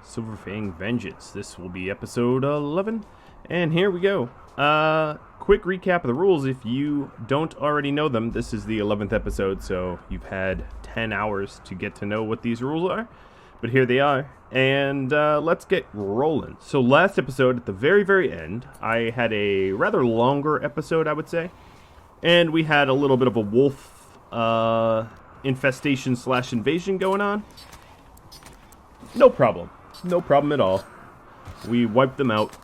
Silverfang Vengeance. This will be episode 11, and here we go. Quick recap of the rules. If you don't already know them, this is the 11th episode, so you've had 10 hours to get to know what these rules are. But here they are, and let's get rolling. So last episode, at the very end, I had a rather longer episode, I would say. And we had a little bit of a wolf infestation / invasion going on. No problem. No problem at all. We wiped them out.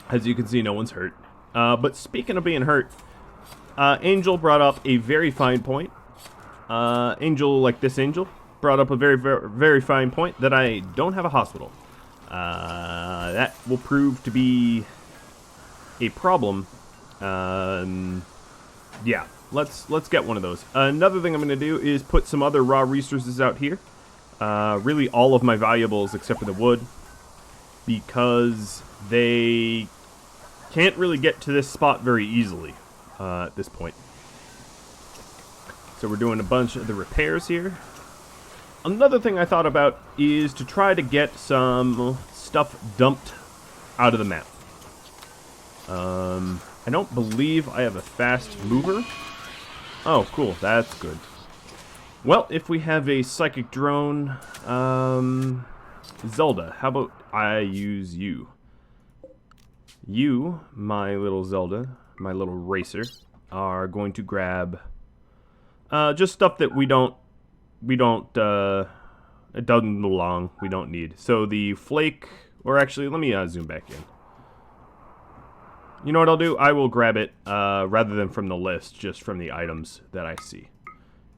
As you can see, no one's hurt. But speaking of being hurt, Angel brought up a very fine point. Angel, like this Angel, brought up a very fine point that I don't have a hospital. That will prove to be a problem. Yeah, let's get one of those. Another thing I'm going to do is put some other raw resources out here. Really all of my valuables except for the wood, because they can't really get to this spot very easily at this point. So we're doing a bunch of the repairs here. Another thing I thought about is to try to get some stuff dumped out of the map. I don't believe I have a fast mover. Oh, cool. That's good. Well, if we have a psychic drone, Zelda, how about I use you? You, my little Zelda, my little racer, are going to grab just stuff that it doesn't belong, we don't need. So the flake, or actually, let me zoom back in. You know what I'll do? I will grab it rather than from the list, just from the items that I see.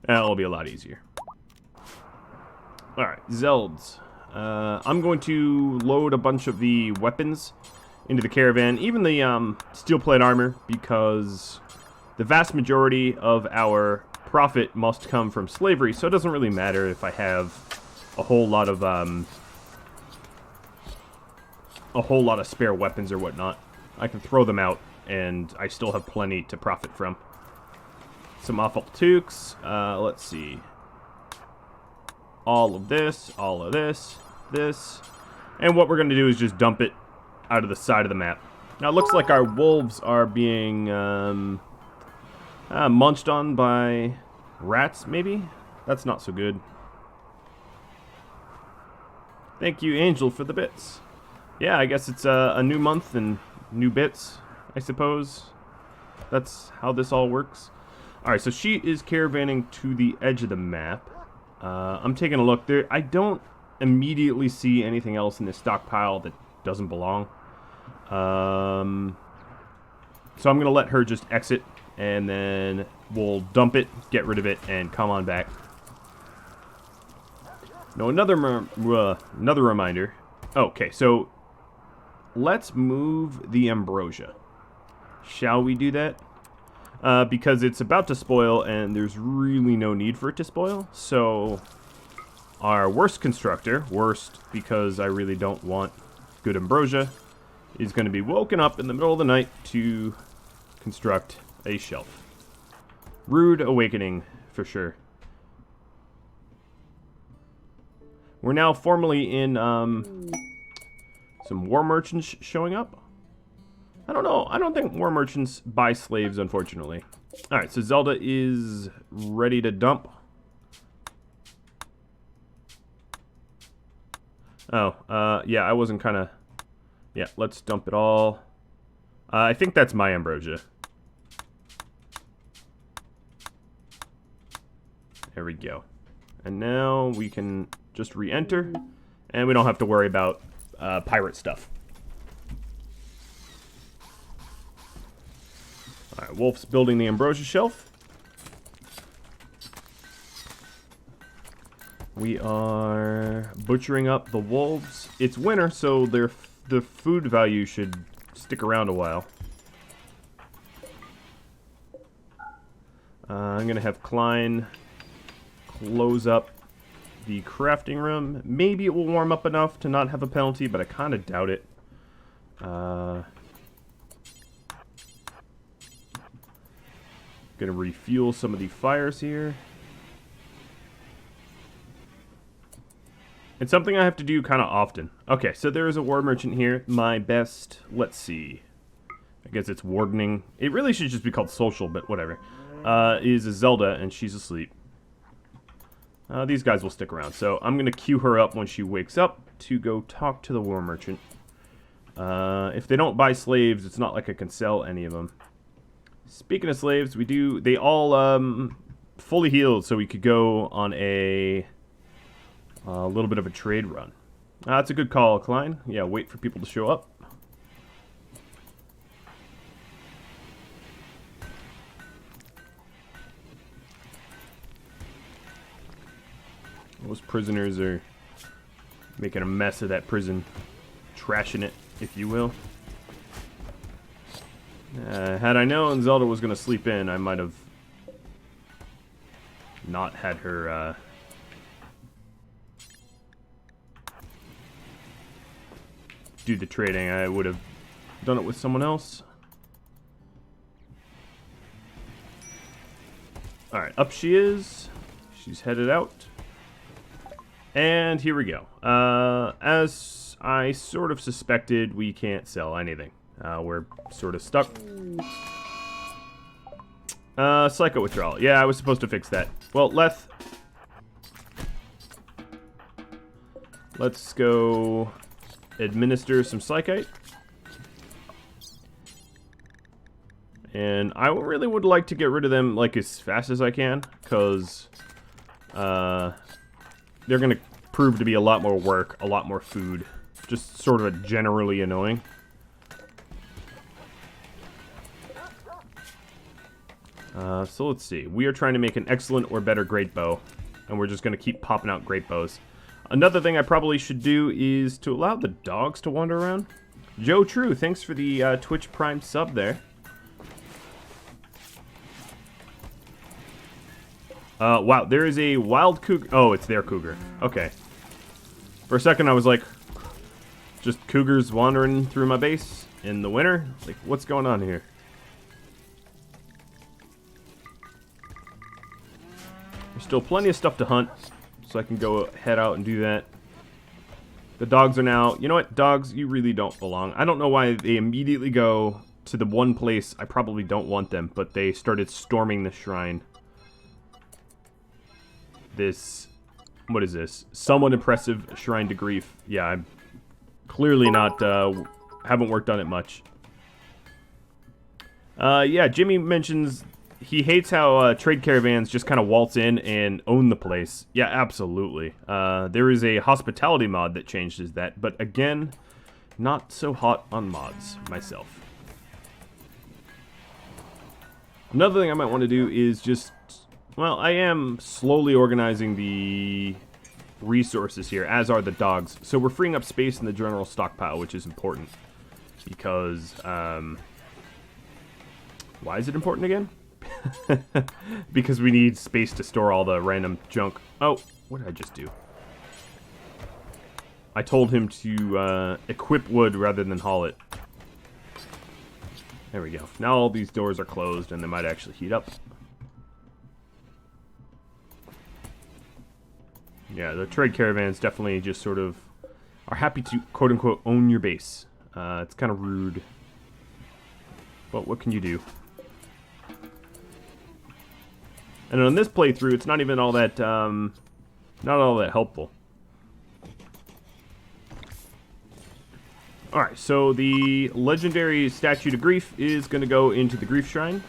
That'll be a lot easier. Alright, Zelds. I'm going to load a bunch of the weapons into the caravan, even the steel plate armor, because the vast majority of our profit must come from slavery, so it doesn't really matter if I have a whole lot of spare weapons or whatnot. I can throw them out, and I still have plenty to profit from. Some awful toques. Let's see. All of this, this. And what we're going to do is just dump it out of the side of the map. Now it looks like our wolves are being munched on by rats, maybe? That's not so good. Thank you, Angel, for the bits. Yeah, I guess it's a new month and new bits, I suppose. That's how this all works. Alright, so she is caravanning to the edge of the map. I'm taking a look there. I don't immediately see anything else in this stockpile that doesn't belong. So I'm going to let her just exit, and then we'll dump it, get rid of it, and come on back. Now, another reminder. Okay, so let's move the ambrosia. Shall we do that? Because it's about to spoil, and there's really no need for it to spoil. So, our worst constructor, worst because I really don't want good ambrosia, is going to be woken up in the middle of the night to construct a shelf. Rude awakening, for sure. We're now formally in, some war merchants showing up. I don't know. I don't think war merchants buy slaves, unfortunately. Alright, so Zelda is ready to dump. Oh, yeah, I wasn't kind of... Yeah, let's dump it all. I think that's my ambrosia. There we go. And now we can just re-enter, and we don't have to worry about pirate stuff. Alright, Wolf's building the ambrosia shelf. We are butchering up the wolves. It's winter, so the food value should stick around a while. I'm going to have Klein close up the crafting room. Maybe it will warm up enough to not have a penalty, but I kind of doubt it. Gonna refuel some of the fires here. It's something I have to do kind of often. Okay, so there is a war merchant here. My best, let's see. I guess it's wardening. It really should just be called social, but whatever. Is a Zelda, and she's asleep. These guys will stick around. So I'm going to queue her up when she wakes up to go talk to the war merchant. If they don't buy slaves, it's not like I can sell any of them. Speaking of slaves, they all fully healed, so we could go on a little bit of a trade run. That's a good call, Klein. Yeah, wait for people to show up. Those prisoners are making a mess of that prison. Trashing it, if you will. Had I known Zelda was going to sleep in, I might have not had her do the trading. I would have done it with someone else. Alright, up she is. She's headed out. And here we go. As I sort of suspected, we can't sell anything. We're sort of stuck. Psycho withdrawal. Yeah, I was supposed to fix that. Well, let's go administer some psychite. And I really would like to get rid of them like as fast as I can, because they're going to prove to be a lot more work, a lot more food. Just sort of generally annoying. So let's see. We are trying to make an excellent or better great bow, and we're just going to keep popping out great bows. Another thing I probably should do is to allow the dogs to wander around. Joe True, thanks for the Twitch Prime sub there. Wow, there is a wild cougar. Oh, it's their cougar. Okay. For a second, I was like, just cougars wandering through my base in the winter? Like, what's going on here? There's still plenty of stuff to hunt, so I can go head out and do that. The dogs are now... You know what, dogs, you really don't belong. I don't know why they immediately go to the one place I probably don't want them, but they started storming the shrine. This... What is this? Somewhat impressive shrine to grief. Yeah, I'm clearly not... haven't worked on it much. Yeah, Jimmy mentions... He hates how trade caravans just kind of waltz in and own the place. Yeah, absolutely. There is a hospitality mod that changes that, but again, not so hot on mods myself. Another thing I might want to do is just... Well, I am slowly organizing the resources here, as are the dogs. So we're freeing up space in the general stockpile, which is important. Because, why is it important again? Because we need space to store all the random junk. Oh, what did I just do? I told him to equip wood rather than haul it. There we go. Now all these doors are closed and they might actually heat up. Yeah, the trade caravans definitely just sort of are happy to quote-unquote own your base. It's kind of rude. But what can you do? And on this playthrough, it's not even all that, helpful. Alright, so the legendary Statue to Grief is going to go into the Grief Shrine.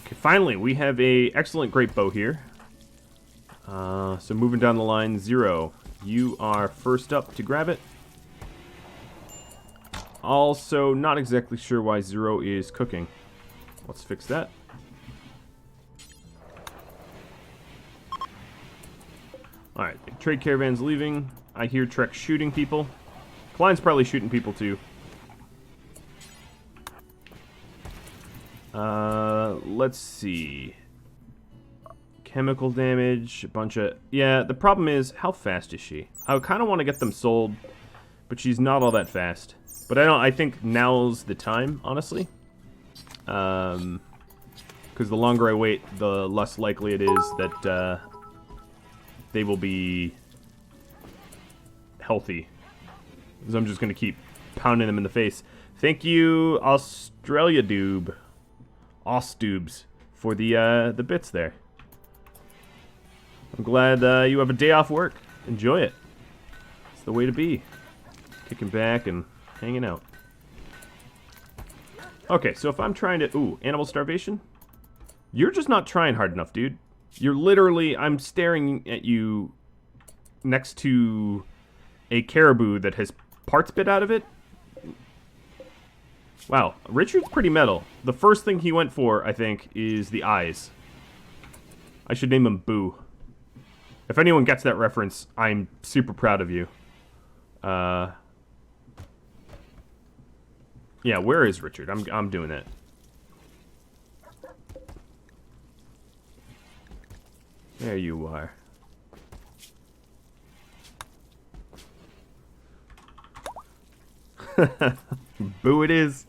Okay, finally, we have a excellent great bow here. So moving down the line, Zero, you are first up to grab it. Also, not exactly sure why Zero is cooking. Let's fix that. Alright, trade caravan's leaving. I hear Trek shooting people. Klein's probably shooting people too. Let's see. Chemical damage, a bunch of... Yeah, the problem is, how fast is she? I kind of want to get them sold, but she's not all that fast. But I think now's the time, honestly. Because the longer I wait, the less likely it is that they will be healthy. So I'm just going to keep pounding them in the face. Thank you, Australia Doob. Ostubes, for the bits there. I'm glad you have a day off work. Enjoy it. It's the way to be. Kicking back and hanging out. Okay, so if I'm trying to... Ooh, animal starvation? You're just not trying hard enough, dude. You're literally... I'm staring at you next to a caribou that has parts bit out of it. Wow, Richard's pretty metal. The first thing he went for, I think, is the eyes. I should name him Boo. If anyone gets that reference, I'm super proud of you. Yeah, where is Richard? I'm doing that. There you are. Boo it is.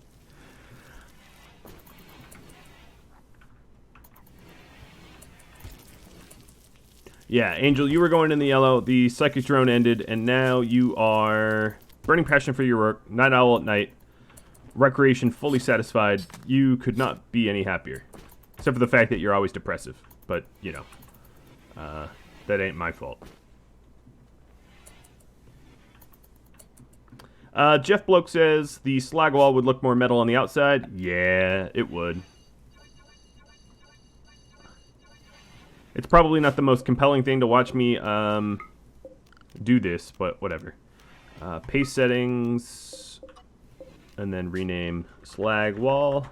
Yeah, Angel, you were going in the yellow. The psychic drone ended, and now you are burning passion for your work. Night owl at night. Recreation fully satisfied. You could not be any happier. Except for the fact that you're always depressive. But, you know, that ain't my fault. Jeff Bloke says, the slag wall would look more metal on the outside. Yeah, it would. It's probably not the most compelling thing to watch me do this, but whatever. Paste settings, and then rename slag wall.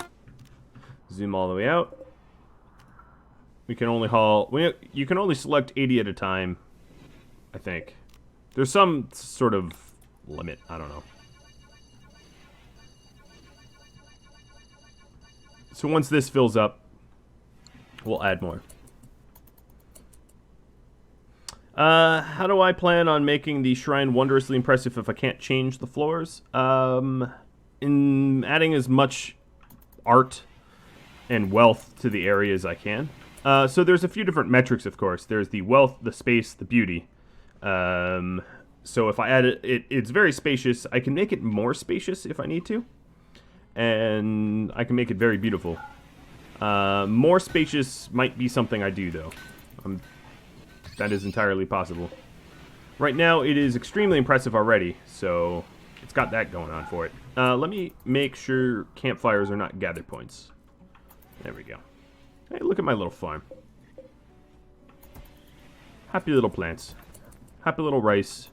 Zoom all the way out. We can only haul... You can only select 80 at a time, I think. There's some sort of limit. I don't know. So once this fills up, we'll add more. How do I plan on making the shrine wondrously impressive if I can't change the floors? In adding as much art and wealth to the area as I can. So there's a few different metrics, of course. There's the wealth, the space, the beauty. So if I add it, it's very spacious. I can make it more spacious if I need to. And I can make it very beautiful. More spacious might be something I do, though. That is entirely possible. Right now, it is extremely impressive already, so it's got that going on for it. Let me make sure campfires are not gather points. There we go. Hey, look at my little farm. Happy little plants. Happy little rice.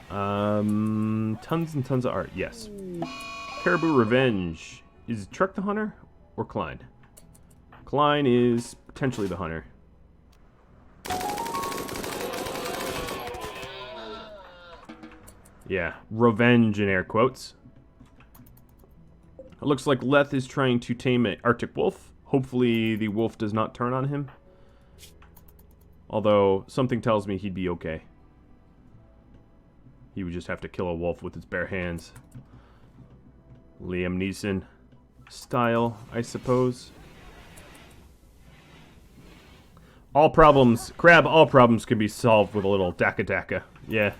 Tons and tons of art, yes. Caribou Revenge. Is Truck the hunter or Klein? Klein is potentially the hunter. Yeah, revenge in air quotes. It looks like Leth is trying to tame an Arctic wolf. Hopefully the wolf does not turn on him. Although, something tells me he'd be okay. He would just have to kill a wolf with his bare hands. Liam Neeson style, I suppose. All problems, Crab, all problems can be solved with a little daka daka. Yeah.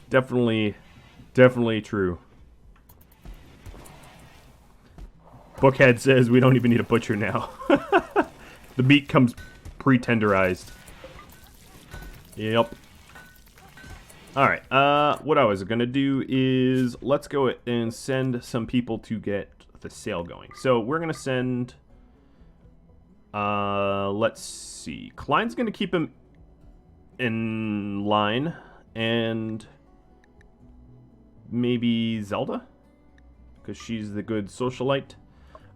Definitely true. Bookhead says we don't even need a butcher now. The meat comes pre-tenderized. Yep. Alright, what I was going to do is let's go and send some people to get the sale going. So we're going to send... let's see. Klein's going to keep him in line, and maybe Zelda, because she's the good socialite.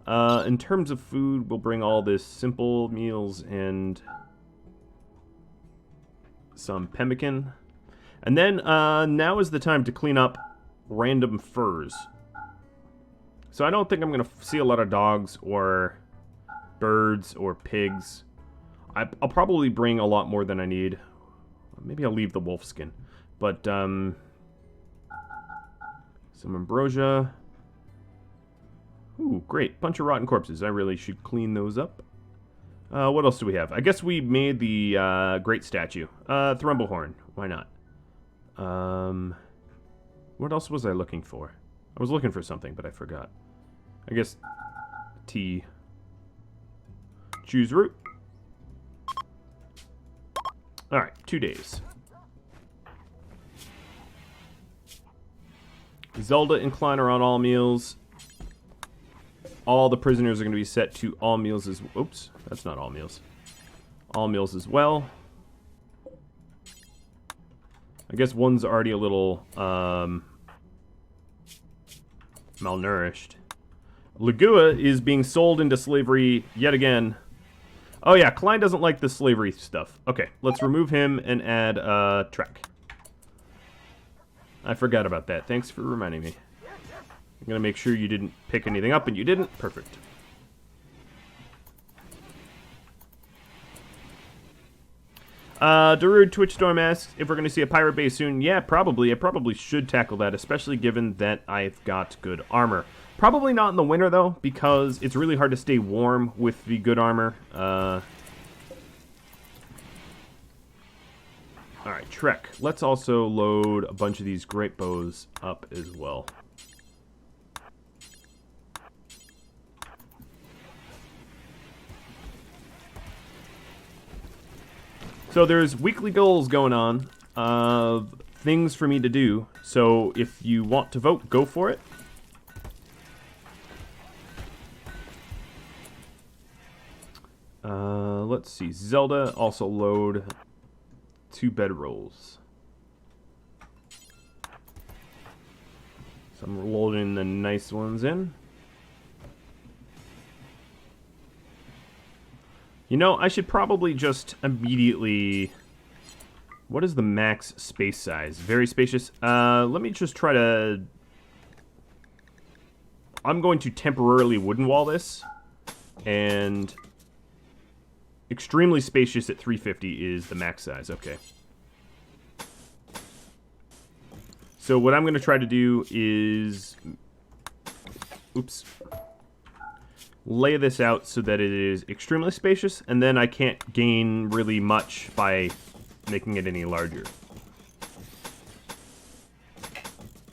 In terms of food, we'll bring all this simple meals and some pemmican. And then, now is the time to clean up random furs. So I don't think I'm going to see a lot of dogs or birds or pigs. I'll probably bring a lot more than I need. Maybe I'll leave the wolf skin. But, some ambrosia. Ooh, great. Bunch of rotten corpses. I really should clean those up. What else do we have? I guess we made the great statue. Thrumbleholm. Why not? What else was I looking for? I was looking for something, but I forgot. I guess T. Choose route. Alright, 2 days. Zelda and Klein are on all meals. All the prisoners are going to be set to all meals as... Oops, that's not all meals. All meals as well. I guess one's already a little malnourished. Lagua is being sold into slavery yet again. Oh yeah, Klein doesn't like the slavery stuff. Okay, let's remove him and add Trek. I forgot about that. Thanks for reminding me. I'm going to make sure you didn't pick anything up, and you didn't. Perfect. Darude Twitchstorm asks if we're going to see a pirate base soon. Yeah, probably. I probably should tackle that, especially given that I've got good armor. Probably not in the winter, though, because it's really hard to stay warm with the good armor. Alright, Trek. Let's also load a bunch of these great bows up as well. So there's weekly goals going on, things for me to do. So if you want to vote, go for it. Let's see. Zelda, also load 2 bedrolls. So I'm loading the nice ones in. You know, I should probably just immediately... What is the max space size? Very spacious. Let me just try to... I'm going to temporarily wooden wall this. And... extremely spacious at 350 is the max size. Okay. So what I'm going to try to do is... Oops. Lay this out so that it is extremely spacious, and then I can't gain really much by making it any larger.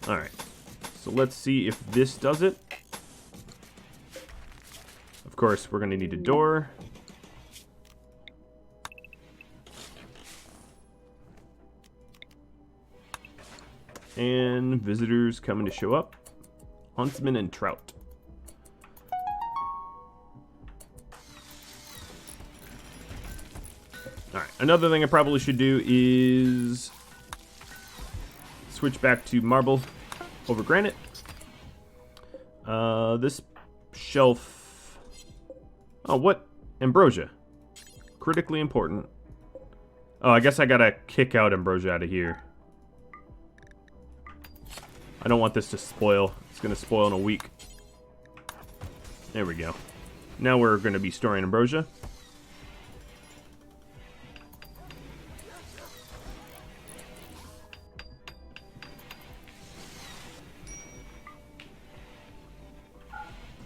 Alright, so let's see if this does it. Of course, we're going to need a door. And visitors coming to show up. Huntsman and Trout. Alright, another thing I probably should do is switch back to marble over granite. This shelf... Oh, what? Ambrosia. Critically important. Oh, I guess I gotta kick out Ambrosia out of here. I don't want this to spoil. It's gonna spoil in a week. There we go. Now we're gonna be storing Ambrosia.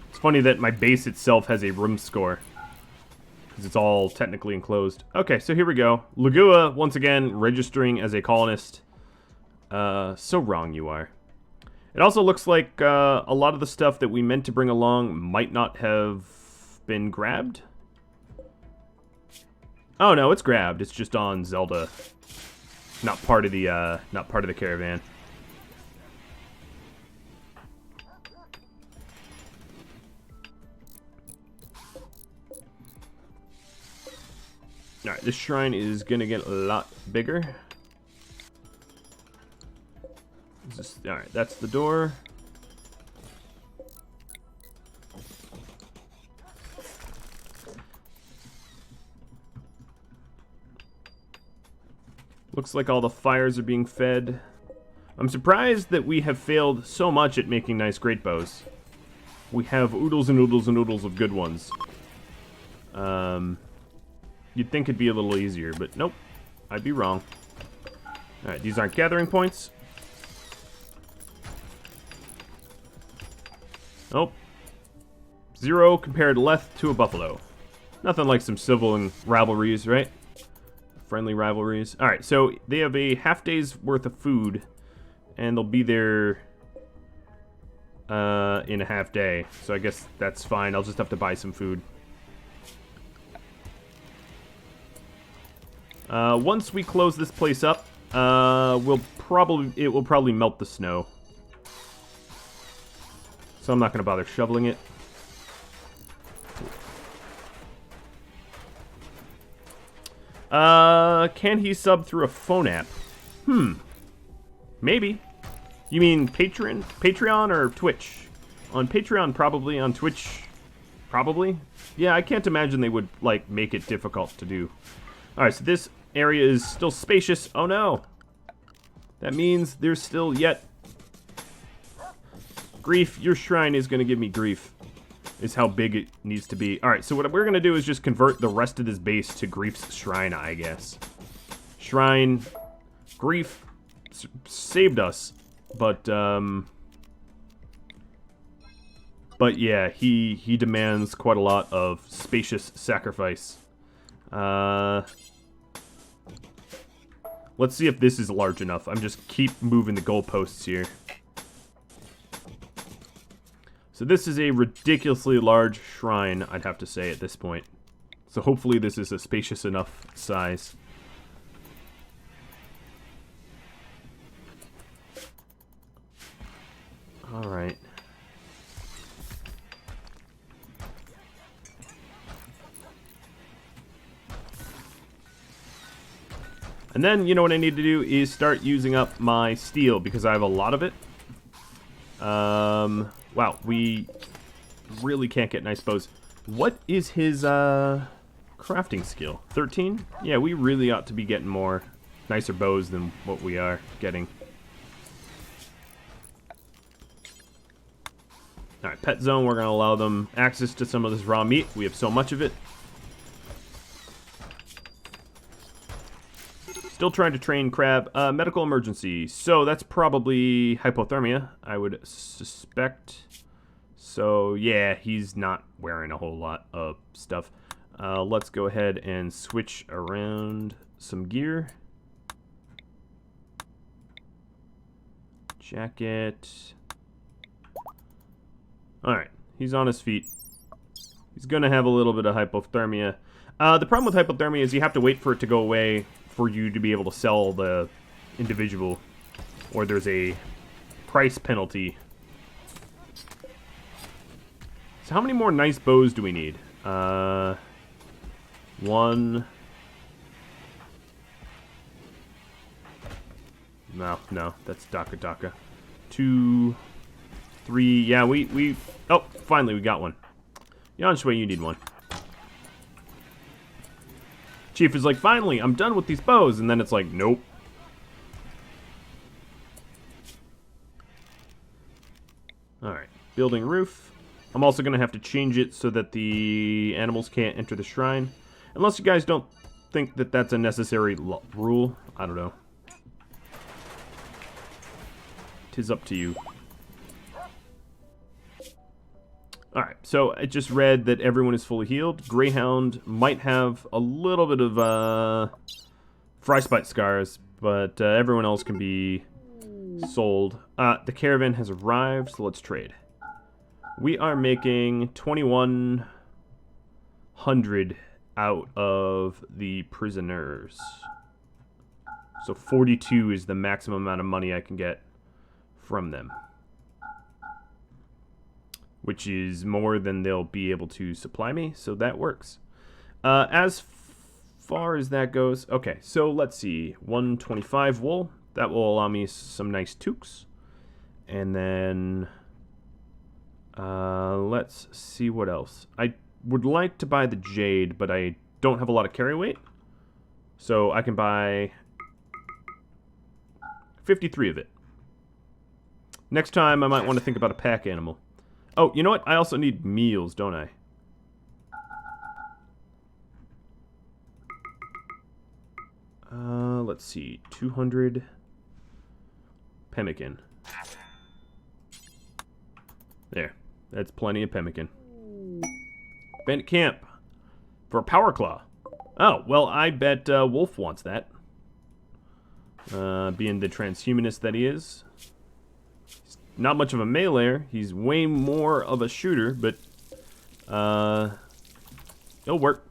It's funny that my base itself has a room score, because it's all technically enclosed. Okay, so here we go. Lagua, once again, registering as a colonist. So wrong you are. It also looks like a lot of the stuff that we meant to bring along might not have been grabbed. Oh no, it's grabbed. It's just on Zelda. Not part of the caravan. Alright, this shrine is gonna get a lot bigger. Alright, that's the door. Looks like all the fires are being fed. I'm surprised that we have failed so much at making nice great bows. We have oodles and oodles and oodles of good ones. You'd think it'd be a little easier, but nope. I'd be wrong. Alright, these aren't gathering points. Nope. 0 compared left to a buffalo. Nothing like some civil and rivalries, right? Friendly rivalries. Alright, so they have a half day's worth of food, and they'll be there in a half day. So I guess that's fine. I'll just have to buy some food. Once we close this place up, it will probably melt the snow. So I'm not going to bother shoveling it. Can he sub through a phone app? Maybe. You mean Patreon or Twitch? On Patreon, probably. On Twitch, probably. Yeah, I can't imagine they would, like, make it difficult to do. Alright, so this area is still spacious. Oh no! That means there's still yet... Grief, your shrine is going to give me grief. Is how big it needs to be. Alright, so what we're going to do is just convert the rest of this base to Grief's shrine, I guess. Shrine. Grief saved us. But yeah, he demands quite a lot of spacious sacrifice. Let's see if this is large enough. I'm just keep moving the goalposts here. So this is a ridiculously large shrine, I'd have to say, at this point. So hopefully this is a spacious enough size. Alright. And then, you know what I need to do is start using up my steel, because I have a lot of it. Wow, we really can't get nice bows. What is his, crafting skill? 13? Yeah, we really ought to be getting more nicer bows than what we are getting. Alright, pet zone, we're going to allow them access to some of this raw meat. We have so much of it. Still trying to train Crab. Medical emergency. So that's probably hypothermia, I would suspect. So yeah, he's not wearing a whole lot of stuff. Let's go ahead and switch around some gear. Jacket. Alright, he's on his feet. He's gonna have a little bit of hypothermia. The problem with hypothermia is you have to wait for it to go away for you to be able to sell the individual, or there's a price penalty. So how many more nice bows do we need? One. No, that's Daka. 2, 3. Yeah, we. Oh, finally we got one. Yanshui, you need one. Chief is like, finally, I'm done with these bows. And then it's like, nope. Alright, building roof. I'm also going to have to change it so that the animals can't enter the shrine. Unless you guys don't think that that's a necessary rule. I don't know. 'Tis up to you. Alright, so I just read that everyone is fully healed. Greyhound might have a little bit of frostbite scars, but everyone else can be sold. The caravan has arrived, so let's trade. We are making 2,100 out of the prisoners. So 42 is the maximum amount of money I can get from them, which is more than they'll be able to supply me, so that works. As far as that goes, okay, so let's see, 125 wool. That will allow me some nice toques. And then, let's see what else. I would like to buy the jade, but I don't have a lot of carry weight. So I can buy 53 of it. Next time, I might want to think about a pack animal. Oh, you know what? I also need meals, don't I? Let's see. 200 pemmican. There. That's plenty of pemmican. Bandit camp. For a Power Claw. Oh, well, I bet Wolf wants that. Being the transhumanist that he is. He's not much of a meleeer. He's way more of a shooter, but it'll work.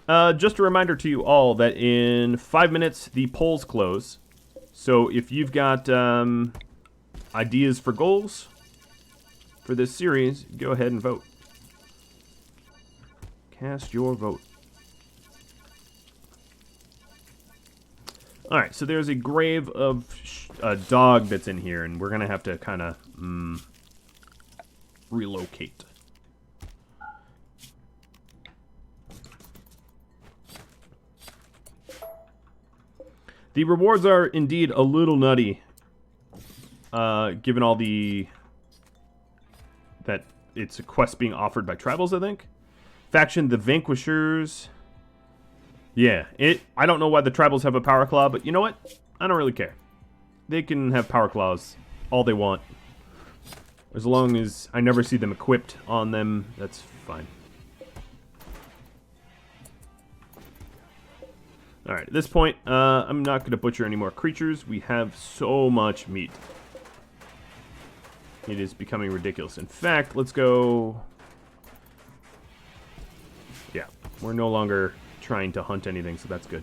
Just a reminder to you all that in 5 minutes, the polls close. So if you've got ideas for goals for this series, go ahead and vote. Cast your vote. Alright, so there's a grave of a dog that's in here, and we're going to have to kind of relocate. The rewards are indeed a little nutty, given all the... that it's a quest being offered by tribals, I think. Faction the Vanquishers. Yeah, I don't know why the tribals have a Power Claw, but you know what? I don't really care. They can have Power Claws all they want. As long as I never see them equipped on them, that's fine. Alright, at this point, I'm not going to butcher any more creatures. We have so much meat. It is becoming ridiculous. In fact, let's go... Yeah, we're no longer trying to hunt anything, so that's good.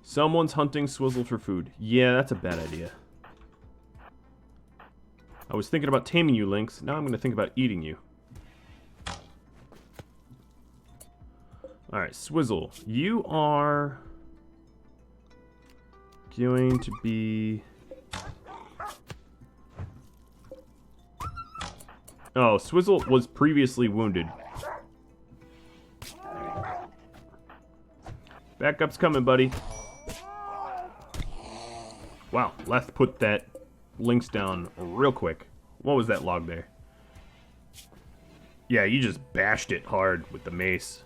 Someone's hunting Swizzle for food. Yeah, that's a bad idea. I was thinking about taming you, Lynx. Now I'm going to think about eating you. Alright, Swizzle. You are going to be... Oh, Swizzle was previously wounded. Backup's coming, buddy. Wow, Leth put that Lynx down real quick. What was that log there? Yeah, you just bashed it hard with the mace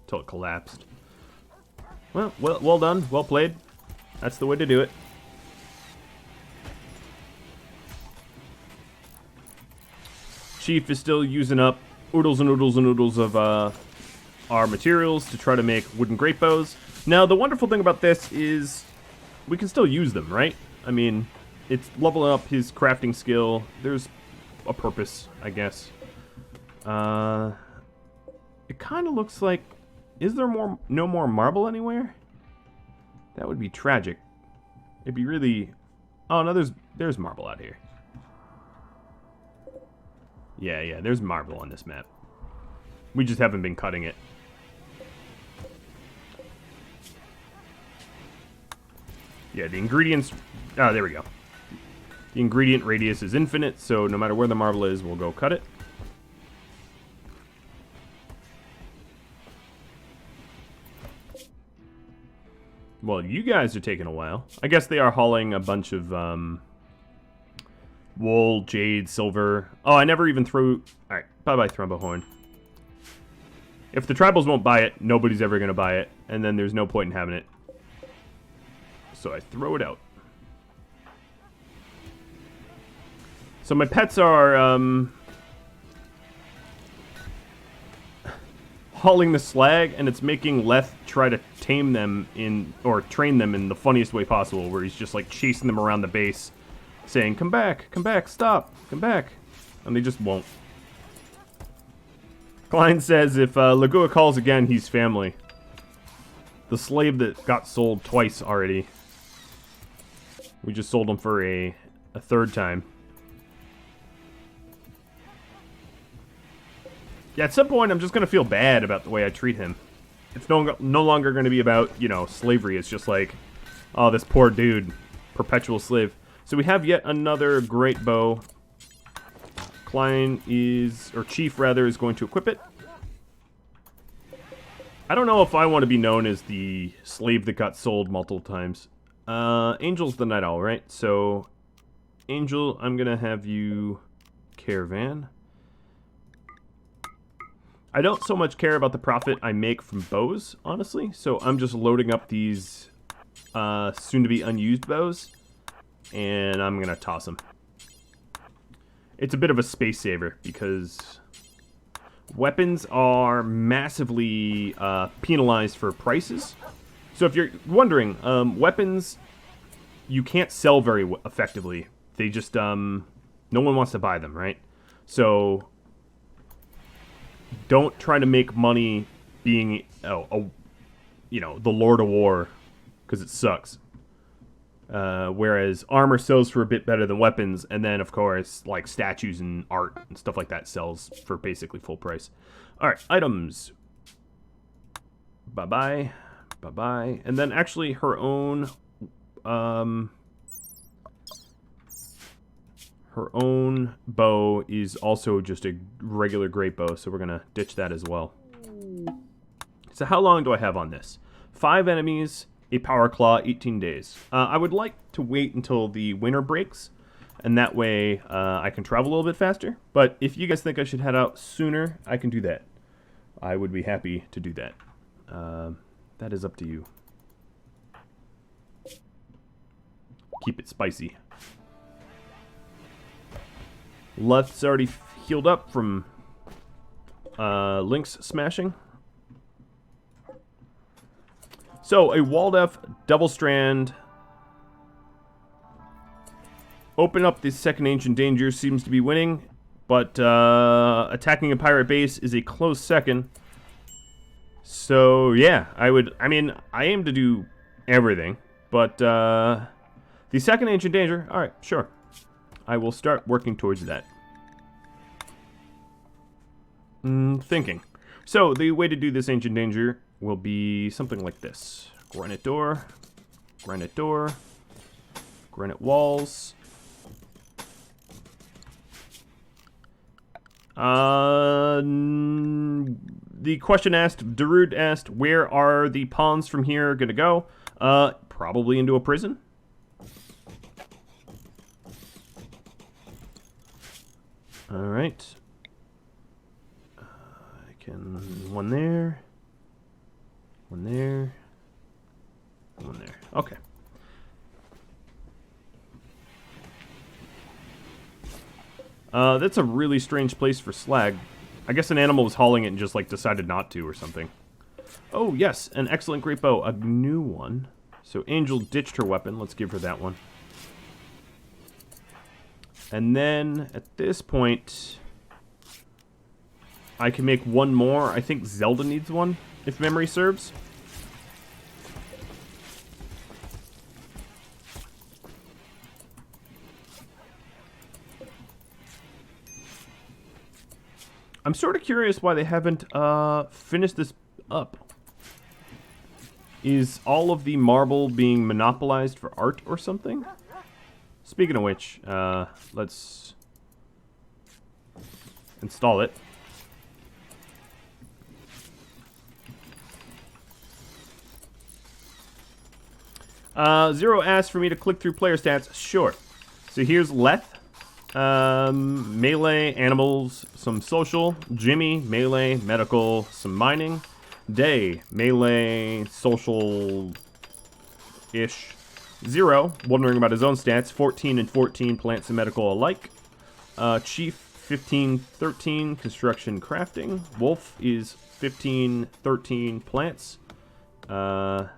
until it collapsed. Well done. Well played. That's the way to do it. Chief is still using up oodles and oodles and oodles of our materials to try to make wooden great bows. Now, the wonderful thing about this is we can still use them, right? I mean, it's leveling up his crafting skill. There's a purpose, I guess. It kind of looks like... Is there no more marble anywhere? That would be tragic. It'd be really... Oh, no, there's marble out here. Yeah, there's marble on this map. We just haven't been cutting it. Yeah, the ingredients... Oh, there we go. The ingredient radius is infinite, so no matter where the marble is, we'll go cut it. Well, you guys are taking a while. I guess they are hauling a bunch of wool, jade, silver. Oh, I never even threw... Alright, bye-bye, Thrumbohorn. If the tribals won't buy it, nobody's ever going to buy it, and then there's no point in having it. So I throw it out. So my pets are hauling the slag, and it's making Leth try to tame them in, or train them in the funniest way possible, where he's just like chasing them around the base, saying, come back, stop, come back. And they just won't. Klein says if Lagua calls again, he's family. The slave that got sold twice already. We just sold him for a third time. Yeah, at some point I'm just going to feel bad about the way I treat him. It's no longer going to be about, you know, slavery. It's just like, oh, this poor dude. Perpetual slave. So we have yet another great bow. Klein is, or Chief rather, is going to equip it. I don't know if I want to be known as the slave that got sold multiple times. Angel's the night owl, right? So, Angel, I'm going to have you caravan. I don't so much care about the profit I make from bows, honestly. So I'm just loading up these soon-to-be unused bows. and I'm going to toss them. It's a bit of a space saver because weapons are massively penalized for prices. So if you're wondering, weapons you can't sell very effectively. They just, no one wants to buy them, right? So don't try to make money being, you know, the Lord of War, because it sucks. Whereas armor sells for a bit better than weapons, and then, of course, like statues and art and stuff like that sells for basically full price. Alright, items. Bye-bye. Bye-bye. And then actually her own bow is also just a regular great bow, so we're going to ditch that as well. So how long do I have on this? 5 enemies, a power claw, 18 days. I would like to wait until the winter breaks, and that way I can travel a little bit faster. But if you guys think I should head out sooner, I can do that. I would be happy to do that. That is up to you. Keep it spicy. Left's already healed up from Link's smashing. So, a Waldef double strand. Open up the second Ancient Danger seems to be winning, but attacking a pirate base is a close second. So, yeah, I aim to do everything, but the second Ancient Danger, alright, sure. I will start working towards that. Thinking. So, the way to do this Ancient Danger will be something like this. Granite door, granite door, granite walls. The question asked, Darude asked, where are the pawns from here going to go? Probably into a prison. Alright. I can... one there. One there. One there. Okay. That's a really strange place for slag. I guess an animal was hauling it and just, like, decided not to or something. Oh, yes, an excellent great bow. A new one. So Angel ditched her weapon. Let's give her that one. And then, at this point, I can make one more. I think Zelda needs one, if memory serves. I'm sort of curious why they haven't finished this up. Is all of the marble being monopolized for art or something? Speaking of which, let's install it. Zero asked for me to click through player stats. Sure. So here's Leth. Melee, animals, some social, Jimmy, melee, medical, some mining, Day, melee, social-ish, Zero, wondering about his own stats, 14 and 14, plants and medical alike, Chief, 15, 13, construction, crafting, Wolf is 15, 13, plants, Klein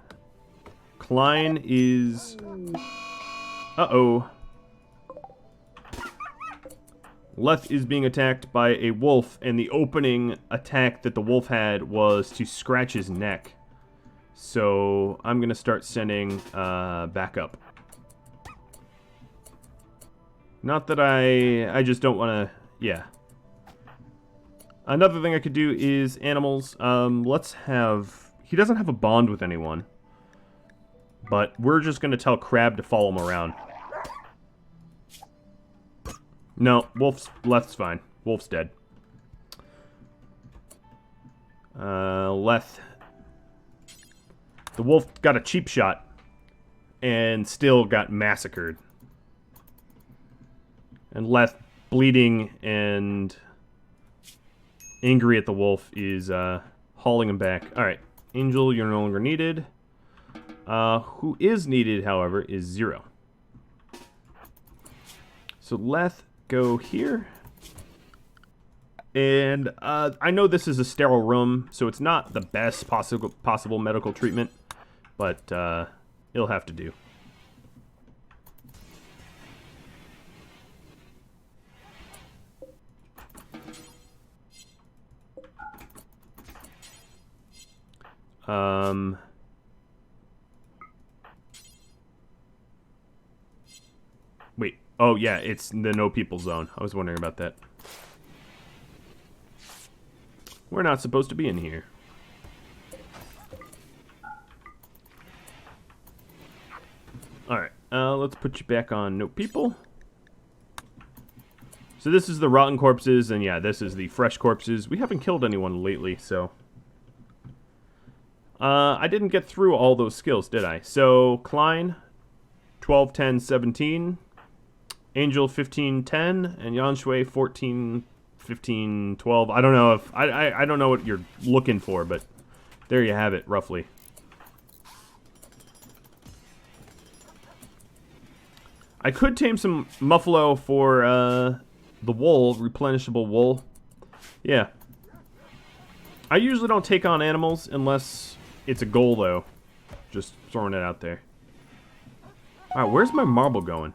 is, uh-oh, Leth is being attacked by a wolf, and the opening attack that the wolf had was to scratch his neck. So I'm going to start sending backup. Not that I just don't want to, yeah. Another thing I could do is animals. Let's have, he doesn't have a bond with anyone. But we're just going to tell Crab to follow him around. No, Wolf's Left's fine. Wolf's dead. Leth. The wolf got a cheap shot and still got massacred. And Leth, bleeding and angry at the wolf, is hauling him back. Alright, Angel, you're no longer needed. Who is needed, however, is Zero. So Leth, go here. And I know this is a sterile room, so it's not the best possible medical treatment, but it'll have to do. Wait. Oh, yeah, it's the no people zone. I was wondering about that. We're not supposed to be in here. Alright, let's put you back on no people. So this is the rotten corpses, and yeah, this is the fresh corpses. We haven't killed anyone lately, so... I didn't get through all those skills, did I? So, Klein, 12, 10, 17. Angel, 15, 10. And Yanshui, 14, 15, 12. I don't know if... I don't know what you're looking for, but there you have it, roughly. I could tame some Muffalo for, the wool, replenishable wool. Yeah. I usually don't take on animals unless it's a goal, though. Just throwing it out there. Alright, where's my marble going?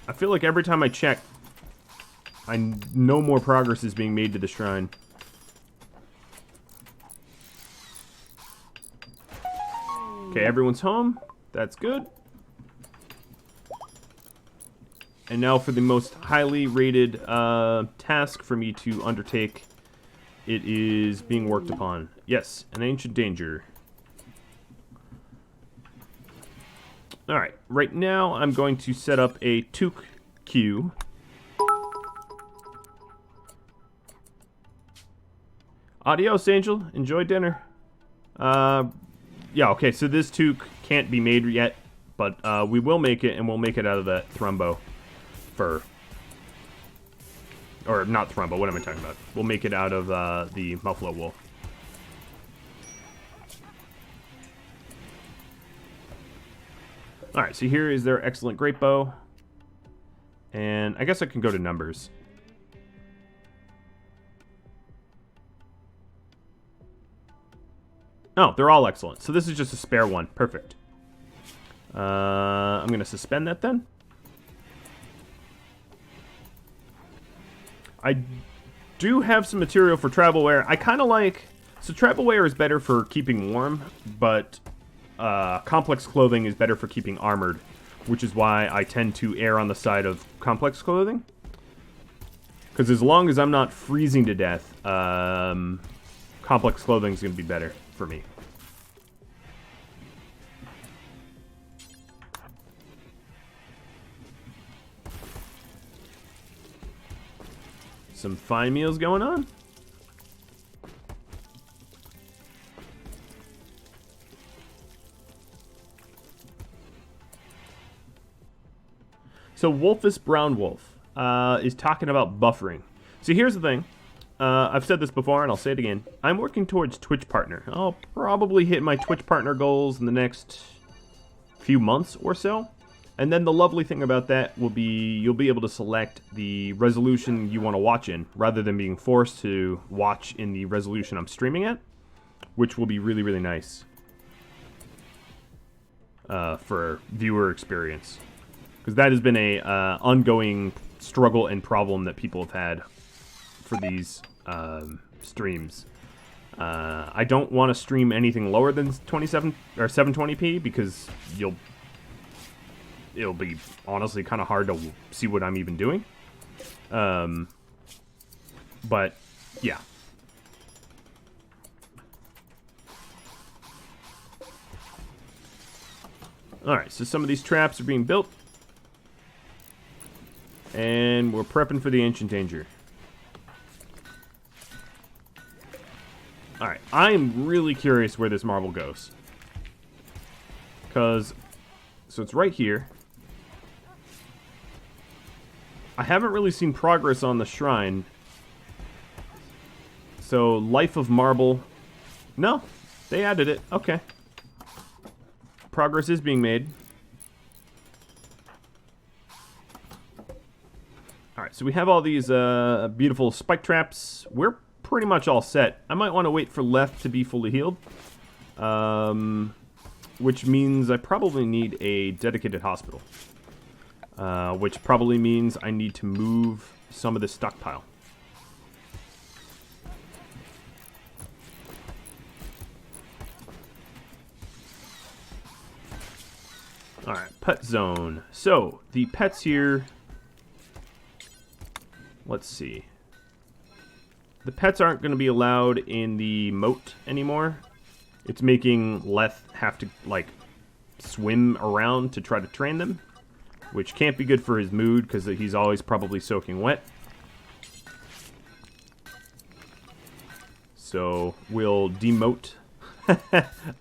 I feel like every time I check, no more progress is being made to the shrine. Okay, everyone's home. That's good. And now for the most highly rated task for me to undertake. It is being worked upon. Yes, an ancient danger. Alright, right now I'm going to set up a toque queue. Adios, Angel. Enjoy dinner. Yeah, okay, so this toque can't be made yet, but we will make it, and we'll make it out of that thrumbo fur. Or not thrumbo, what am I talking about? We'll make it out of the Muffalo wool. Alright, so here is their excellent great bow. And I guess I can go to numbers. Oh, they're all excellent. So this is just a spare one. Perfect. I'm going to suspend that then. I do have some material for travel wear. I kind of like... So travel wear is better for keeping warm, but complex clothing is better for keeping armored, which is why I tend to err on the side of complex clothing. Because as long as I'm not freezing to death, complex clothing is going to be better for me. Some fine meals going on. So Wolfus Brown Wolf is talking about buffering. So here's the thing. I've said this before and I'll say it again. I'm working towards Twitch partner. I'll probably hit my Twitch partner goals in the next few months or so. And then the lovely thing about that will be you'll be able to select the resolution you want to watch in, rather than being forced to watch in the resolution I'm streaming at, which will be really, really nice for viewer experience. Because that has been a ongoing struggle and problem that people have had for these streams. I don't want to stream anything lower than 27 or 720p because it'll be honestly kind of hard to see what I'm even doing. But yeah. Alright, so some of these traps are being built. And we're prepping for the ancient danger. Alright, I'm really curious where this marble goes. Because, so it's right here. I haven't really seen progress on the shrine. So, Life of Marble. No, they added it. Okay. Progress is being made. Alright, so we have all these beautiful spike traps. We're pretty much all set. I might want to wait for Leth to be fully healed. Which means I probably need a dedicated hospital. Which probably means I need to move some of the stockpile. Alright, pet zone. So, the pets here... Let's see. The pets aren't going to be allowed in the moat anymore. It's making Leth have to, like, swim around to try to train them. Which can't be good for his mood, because he's always probably soaking wet. So, we'll demote...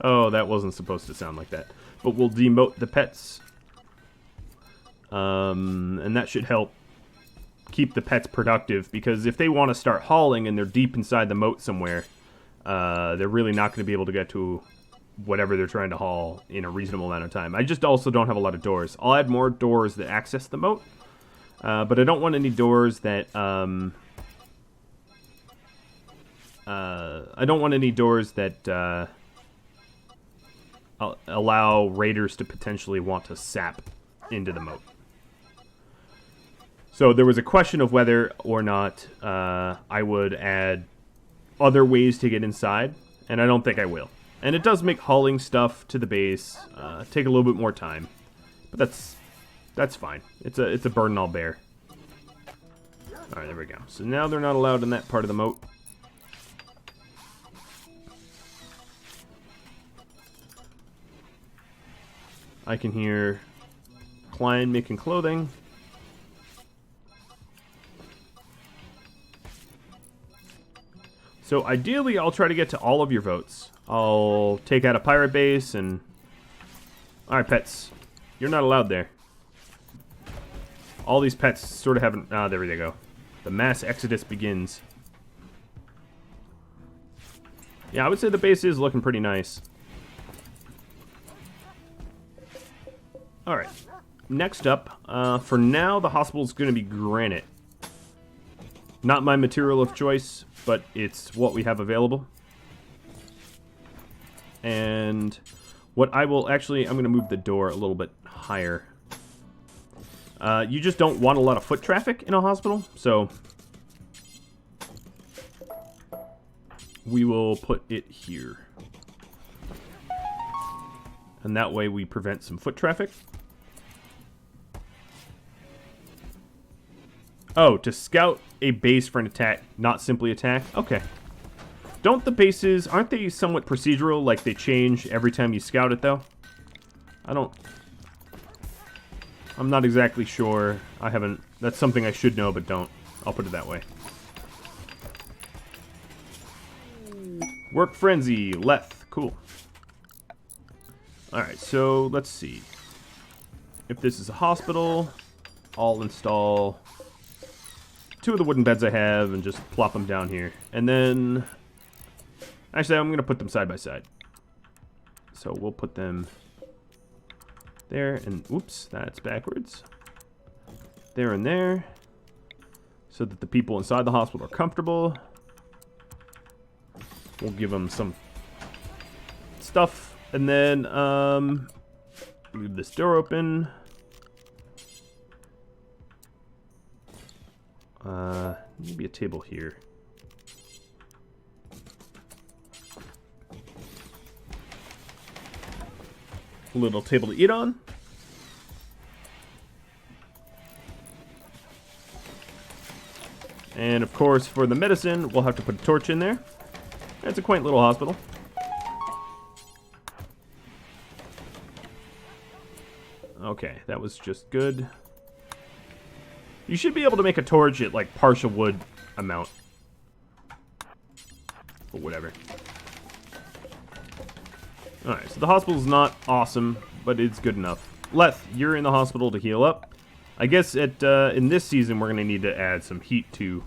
Oh, that wasn't supposed to sound like that. But we'll demote the pets. And that should help keep the pets productive, because if they want to start hauling and they're deep inside the moat somewhere, they're really not going to be able to get to whatever they're trying to haul in a reasonable amount of time. I just also don't have a lot of doors. I'll add more doors that access the moat, but I don't want any doors that I don't want any doors that allow raiders to potentially want to sap into the moat. So there was a question of whether or not I would add other ways to get inside, and I don't think I will. And it does make hauling stuff to the base take a little bit more time, but that's fine. It's a burden I'll bear. All right, there we go. So now they're not allowed in that part of the moat. I can hear Klein making clothing. So ideally, I'll try to get to all of your votes. I'll take out a pirate base and... Alright, pets. You're not allowed there. All these pets sort of haven't... Ah, there they go. The mass exodus begins. Yeah, I would say the base is looking pretty nice. Alright. Next up, for now, the hospital's going to be granite. Not my material of choice, but it's what we have available. And what I will actually... I'm going to move the door a little bit higher. You just don't want a lot of foot traffic in a hospital, so... we will put it here. And that way we prevent some foot traffic. Oh, to scout a base for an attack, not simply attack? Okay. Don't the bases, aren't they somewhat procedural, like they change every time you scout it, though? I'm not exactly sure. I haven't, that's something I should know, but don't. I'll put it that way. Work Frenzy, Leth, cool. Alright, so let's see. If this is a hospital, I'll install 2 of the wooden beds I have and just plop them down here. And then... actually, I'm going to put them side by side. So we'll put them there and... oops, that's backwards. There and there. So that the people inside the hospital are comfortable. We'll give them some stuff. And then, leave this door open. Maybe a table here. A little table to eat on. And of course, for the medicine, we'll have to put a torch in there. It's a quaint little hospital. Okay, that was just good. You should be able to make a torch at, like, partial wood amount. But whatever. Alright, so the hospital's not awesome, but it's good enough. Leth, you're in the hospital to heal up. I guess in this season we're going to need to add some heat too.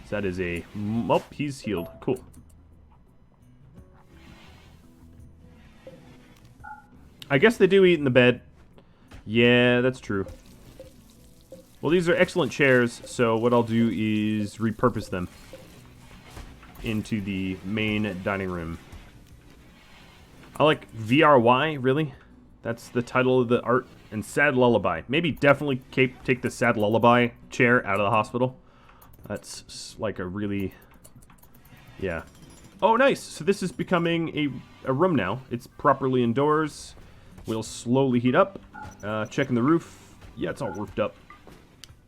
So that is a... oh, he's healed. Cool. I guess they do eat in the bed. Yeah, that's true. Well, these are excellent chairs, so what I'll do is repurpose them into the main dining room. I like VRY, really? That's the title of the art. And Sad Lullaby. Maybe definitely take the Sad Lullaby chair out of the hospital. That's like a really... Yeah. Oh, nice! So this is becoming a room now. It's properly indoors. We'll slowly heat up. Checking the roof. Yeah, it's all roofed up.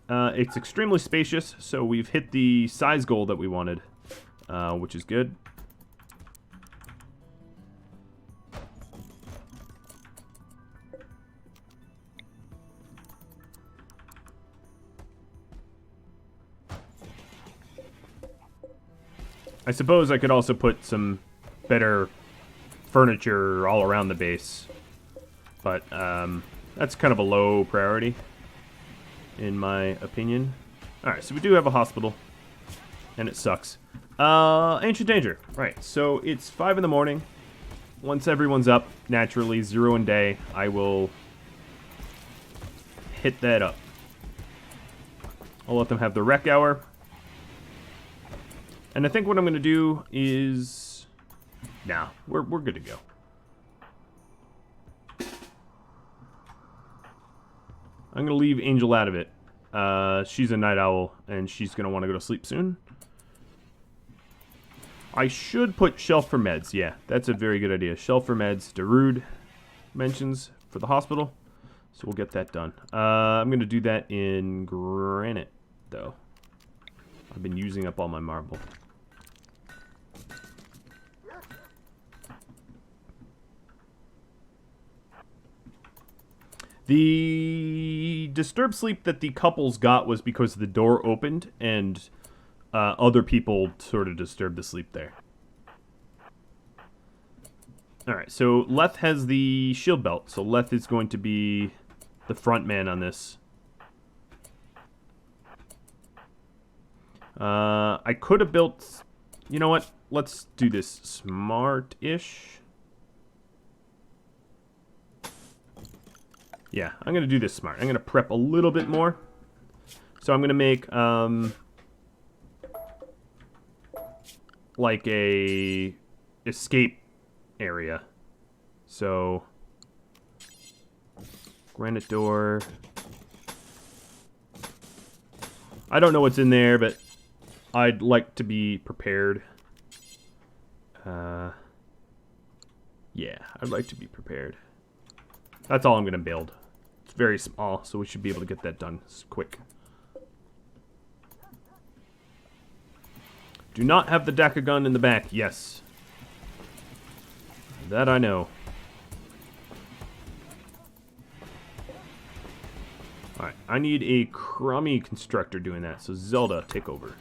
It's extremely spacious, so we've hit the size goal that we wanted, which is good. I suppose I could also put some better furniture all around the base, but that's kind of a low priority, in my opinion. Alright, so we do have a hospital, and it sucks. Ancient Danger. Right, so it's 5 in the morning. Once everyone's up, naturally, 0 in day, I will hit that up. I'll let them have the rec hour. And I think what I'm going to do is... Nah, we're good to go. I'm going to leave Angel out of it. She's a night owl, and she's going to want to go to sleep soon. I should put shelf for meds. Yeah, that's a very good idea. Shelf for meds. Darude mentions for the hospital. So we'll get that done. I'm going to do that in granite, though. I've been using up all my marble. The disturbed sleep that the couples got was because the door opened and other people sort of disturbed the sleep there. Alright, so Leth has the shield belt, so Leth is going to be the front man on this. I could have built... You know what? Let's do this smart-ish. Yeah, I'm going to do this smart. I'm going to prep a little bit more. So I'm going to make, like a escape area. So, granite door. I don't know what's in there, but I'd like to be prepared. Yeah, I'd like to be prepared. That's all I'm going to build. It's very small, so we should be able to get that done quick. Do not have the Daka gun in the back. Yes. That I know. Alright, I need a crummy constructor doing that, so Zelda, take over.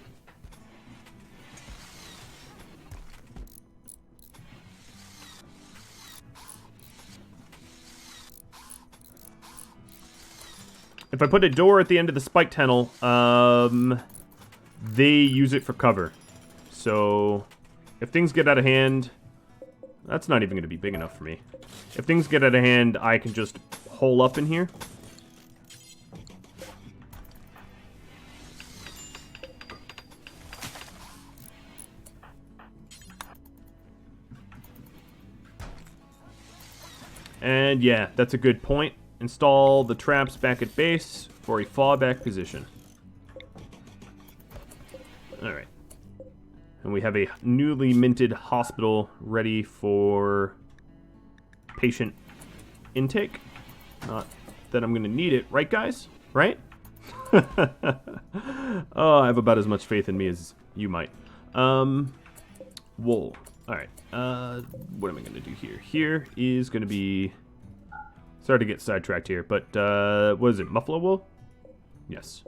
If I put a door at the end of the spike tunnel, they use it for cover. So, if things get out of hand, that's not even going to be big enough for me. If things get out of hand, I can just hole up in here. And yeah, that's a good point. Install the traps back at base for a fallback position. Alright. And we have a newly minted hospital ready for patient intake. Not that I'm going to need it, right guys? Right? Oh, I have about as much faith in me as you might. Wool. Alright. What am I going to do here? Here is going to be... Sorry to get sidetracked here, but, what is it, muffalo wool? Yes.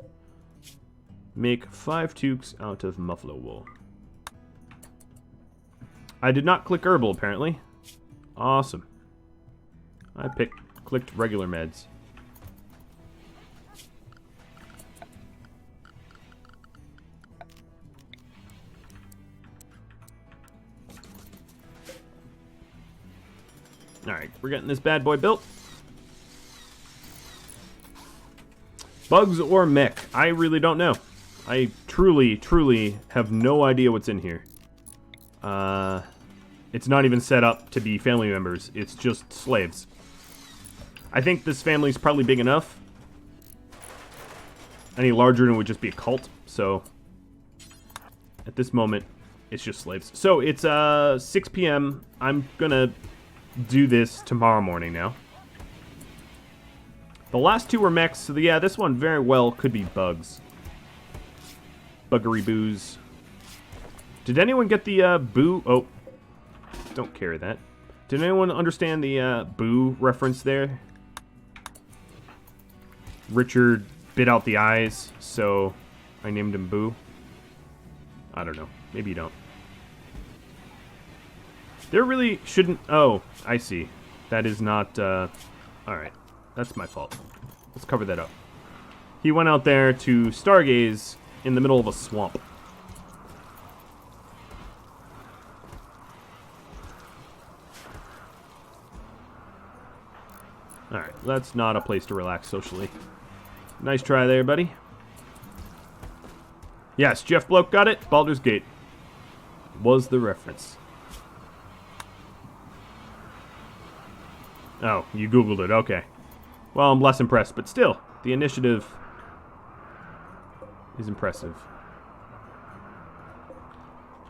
Make 5 toques out of muffalo wool. I did not click herbal, apparently. Awesome. I clicked regular meds. Alright, we're getting this bad boy built. Bugs or mech? I really don't know. I truly have no idea what's in here. It's not even set up to be family members. It's just slaves. I think this family's probably big enough. Any larger and it would just be a cult. So, at this moment, it's just slaves. So, it's 6 p.m. I'm gonna do this tomorrow morning now. The last two were mechs, so yeah, this one very well could be bugs. Buggery boos. Did anyone get the boo? Oh, don't carry that. Did anyone understand the boo reference there? Richard bit out the eyes, so I named him Boo. I don't know. Maybe you don't. There really shouldn't... Oh, I see. That is not... Alright. That's my fault. Let's cover that up. He went out there to stargaze in the middle of a swamp. Alright, that's not a place to relax socially. Nice try there, buddy. Yes, Jeff Bloke got it. Baldur's Gate was the reference. Oh, you Googled it. Okay. Well, I'm less impressed, but still, the initiative is impressive.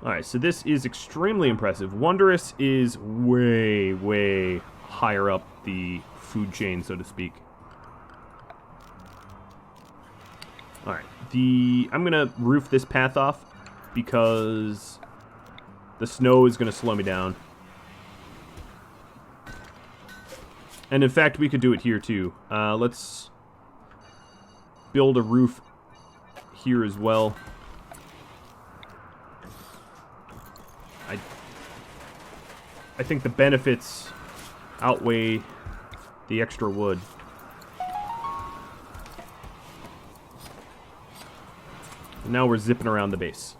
Alright, so this is extremely impressive. Wondrous is way higher up the food chain, so to speak. Alright, I'm gonna roof this path off because the snow is gonna slow me down. And in fact, we could do it here too. Let's build a roof here as well. I think the benefits outweigh the extra wood. Now we're zipping around the base.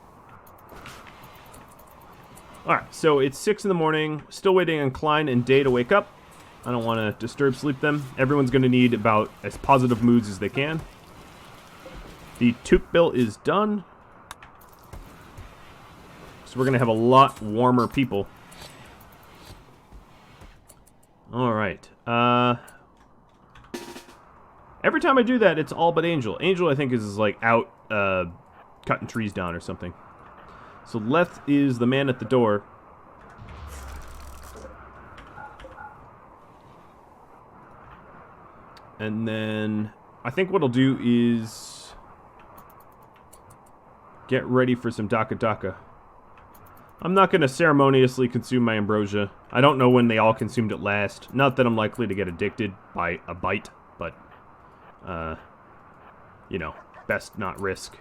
Alright, so it's 6 in the morning. Still waiting on Klein and Day to wake up. I don't want to disturb sleep them. Everyone's going to need about as positive moods as they can. The toque bill is done. So we're going to have a lot warmer people. Alright. Every time I do that, it's all but Angel. Angel, I think, is like out cutting trees down or something. So Leth is the man at the door. And then I think what I'll do is get ready for some Daka Daka. I'm not going to ceremoniously consume my ambrosia. I don't know when they all consumed it last. Not that I'm likely to get addicted by a bite, but, you know, best not risk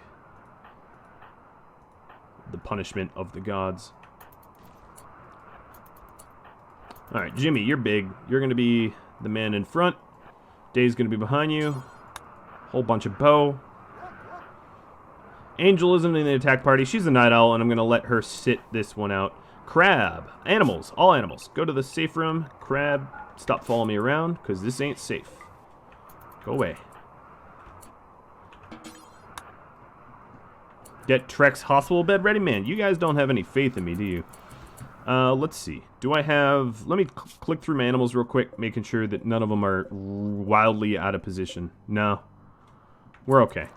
the punishment of the gods. Alright, Jimmy, you're big. You're going to be the man in front. Day's going to be behind you. Whole bunch of bow. Angel isn't in the attack party. She's a night owl, and I'm going to let her sit this one out. Crab. Animals. All animals. Go to the safe room. Crab, stop following me around, because this ain't safe. Go away. Get Trek's hospital bed ready? Man, you guys don't have any faith in me, do you? Let's see. Do I have... Let me click through my animals real quick, making sure that none of them are wildly out of position. No. We're okay.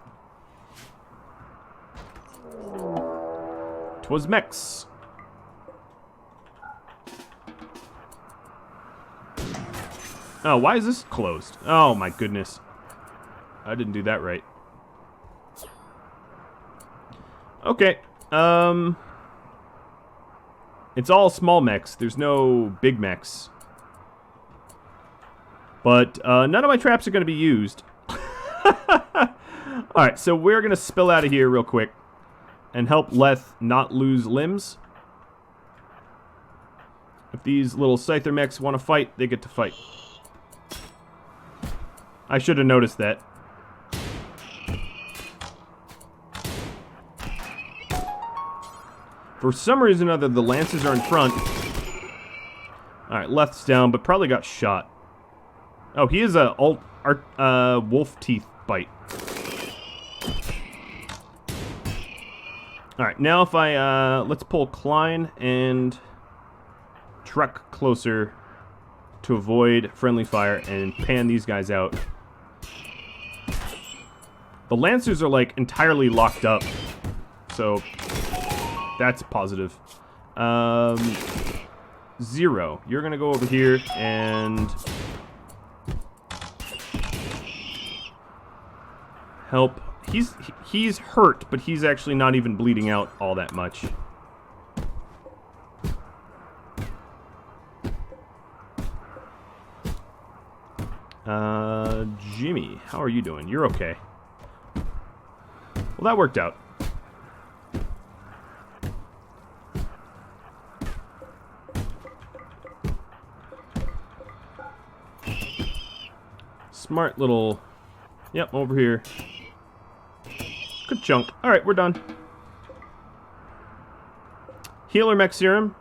'Twas mechs. Oh, why is this closed? Oh my goodness. I didn't do that right. Okay. It's all small mechs. There's no big mechs. But none of my traps are going to be used. Alright, so we're going to spill out of here real quick and help Leth not lose limbs. If these little Scyther mechs want to fight, they get to fight. I should have noticed that. For some reason or other, the lances are in front. Alright, Leth's down, but probably got shot. Oh, he is a wolf teeth bite. Alright, now if I, let's pull Klein and truck closer to avoid friendly fire and pan these guys out. The Lancers are, like, entirely locked up, so that's positive. 0. You're gonna go over here and help. He's hurt, but he's actually not even bleeding out all that much. Jimmy, how are you doing? You're okay. Well, that worked out. Smart little... Yep, over here. Good chunk. Alright, we're done. Healer Mech Serum.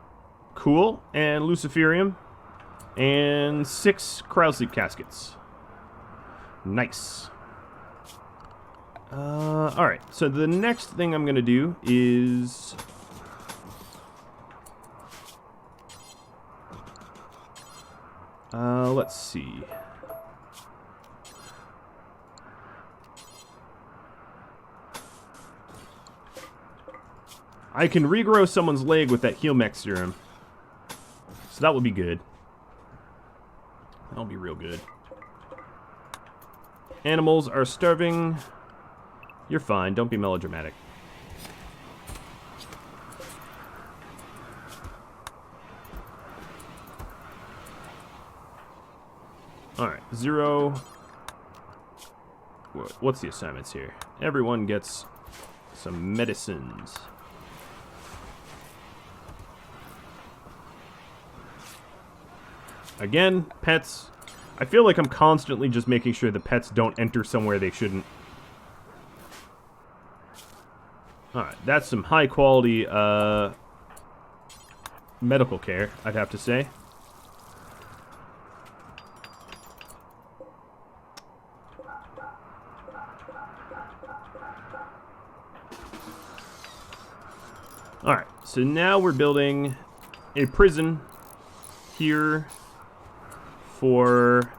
Cool. And Luciferium. And 6 Cryosleep Caskets. Nice. Alright, so the next thing I'm going to do is... let's see. I can regrow someone's leg with that Heal Mech Serum. So that would be good. That'll be real good. Animals are starving. You're fine. Don't be melodramatic. Alright, 0. What's the assignments here? Everyone gets some medicines. Again, pets. I feel like I'm constantly just making sure the pets don't enter somewhere they shouldn't. Alright, that's some high quality medical care, I'd have to say. Alright, so now we're building a prison here for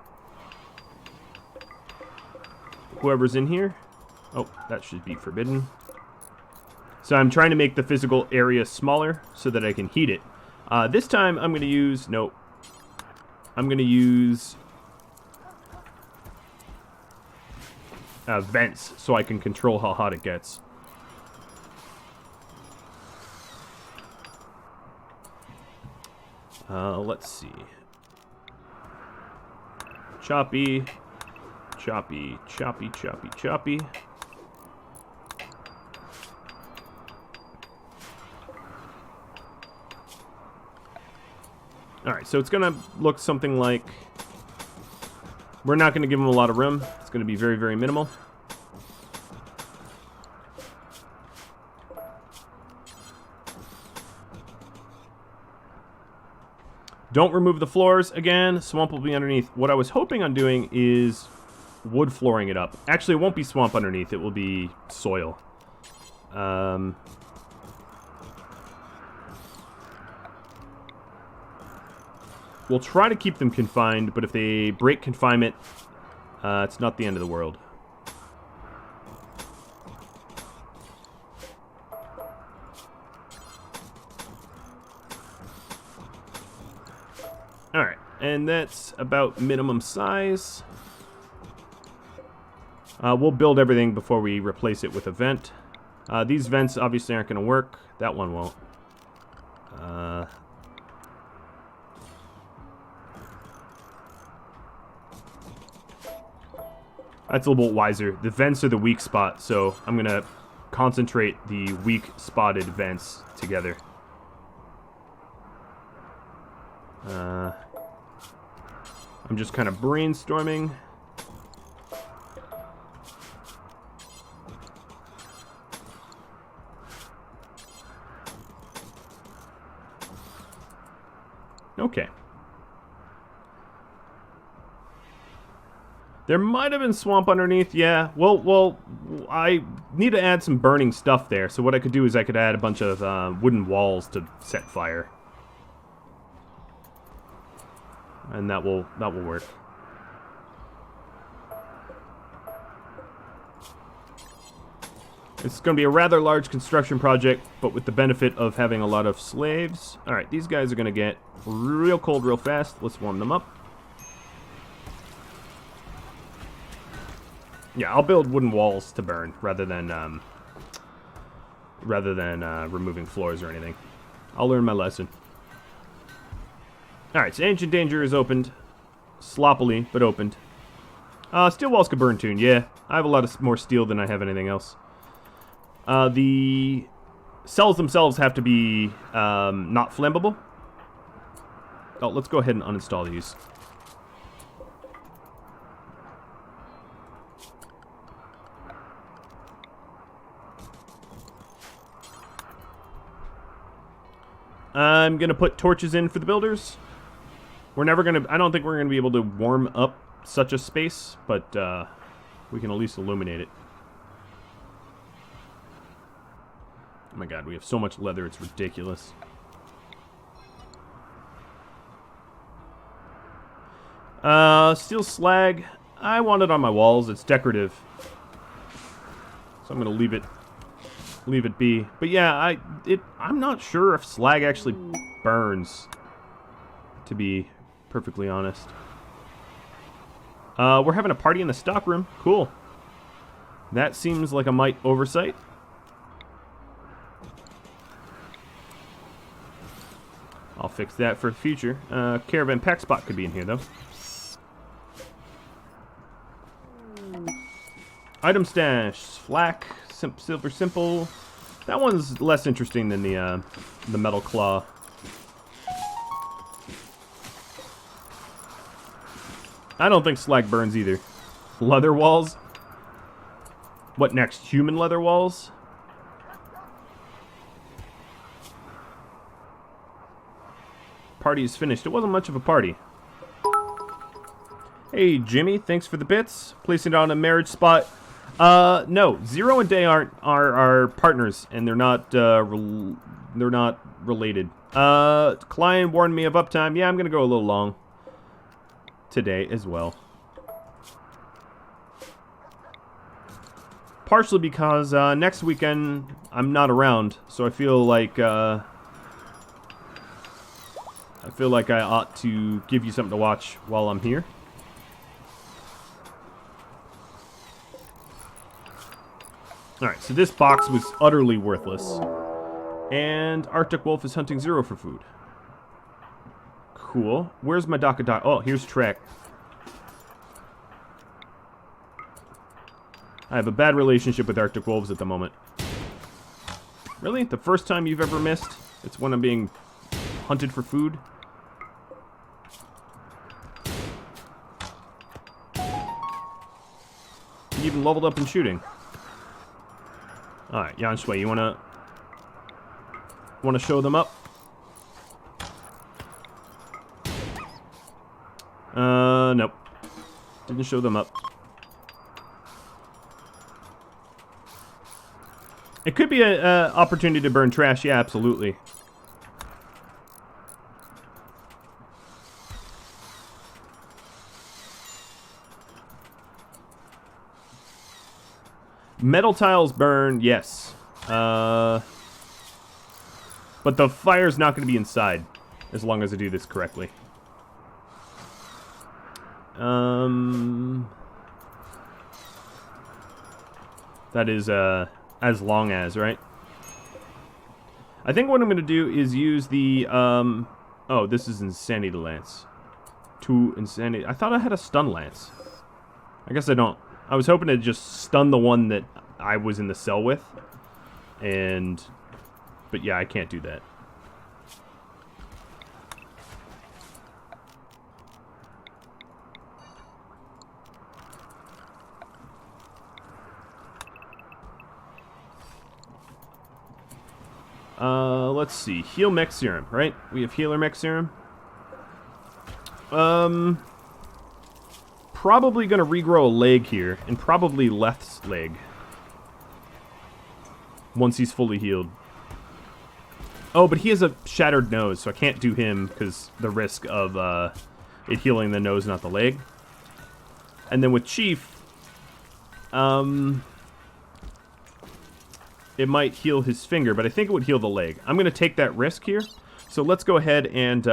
whoever's in here. Oh, that should be forbidden. So I'm trying to make the physical area smaller so that I can heat it. This time I'm going to use... Nope. I'm going to use... vents so I can control how hot it gets. Let's see. Choppy. Choppy, choppy, choppy, choppy. Alright, so it's going to look something like... We're not going to give them a lot of room. It's going to be very, very minimal. Don't remove the floors. Again, swamp will be underneath. What I was hoping on doing is wood flooring it up. Actually, it won't be swamp underneath. It will be soil. We'll try to keep them confined, but if they break confinement, it's not the end of the world. Alright, and that's about minimum size. We'll build everything before we replace it with a vent. These vents obviously aren't going to work. That one won't. That's a little bit wiser. The vents are the weak spot, so I'm going to concentrate the weak spotted vents together. I'm just kind of brainstorming. Okay. There might have been swamp underneath, yeah. We'll I need to add some burning stuff there. So what I could do is I could add a bunch of wooden walls to set fire. And that will work. It's going to be a rather large construction project, but with the benefit of having a lot of slaves. Alright, these guys are going to get real cold real fast. Let's warm them up. Yeah, I'll build wooden walls to burn rather than removing floors or anything. I'll learn my lesson. Alright, so Ancient Danger is opened. Sloppily, but opened. Steel walls could burn too. Yeah, I have a lot more steel than I have anything else. The cells themselves have to be not flammable. Oh, let's go ahead and uninstall these. I'm going to put torches in for the builders. We're never going to... I don't think we're going to be able to warm up such a space, but we can at least illuminate it. Oh my god, we have so much leather, it's ridiculous. Steel slag. I want it on my walls. It's decorative. So I'm going to leave it be. But yeah, I'm not sure if slag actually burns, to be perfectly honest. We're having a party in the stockroom. Cool. That seems like a mite oversight. I'll fix that for the future. Caravan pack spot could be in here, though. Item stash. Flak. Silver simple. That one's less interesting than the metal claw. I don't think slag burns either. Leather walls? What next? Human leather walls? Party is finished. It wasn't much of a party. Hey, Jimmy, thanks for the bits. Placing it on a marriage spot. No, Zero and Day are partners, and they're not related. Client warned me of uptime. Yeah, I'm gonna go a little long today as well. Partially because next weekend I'm not around, so I feel like I ought to give you something to watch while I'm here. Alright, so this box was utterly worthless. And Arctic Wolf is hunting Zero for food. Cool. Where's my Daka? Oh, here's Trek. I have a bad relationship with Arctic Wolves at the moment. Really? The first time you've ever missed? It's when I'm being hunted for food? You even leveled up in shooting. Alright, Yan Shui, you wanna show them up? Nope. Didn't show them up. It could be an opportunity to burn trash, yeah, absolutely. Metal tiles burn, yes. But the fire's not going to be inside, as long as I do this correctly. That is, as long as, right? I think what I'm going to do is use the, oh, this is Insanity Lance. 2 Insanity... I thought I had a Stun Lance. I guess I don't. I was hoping to just stun the one that I was in the cell with. But yeah, I can't do that. Let's see. Heal Mech Serum, right? We have Healer Mech Serum. Probably gonna regrow a leg here, and probably Leth's leg. once he's fully healed. Oh, but he has a shattered nose, so I can't do him because the risk of it healing the nose, not the leg. And then with Chief, it might heal his finger, but I think it would heal the leg. I'm going to take that risk here. So let's go ahead and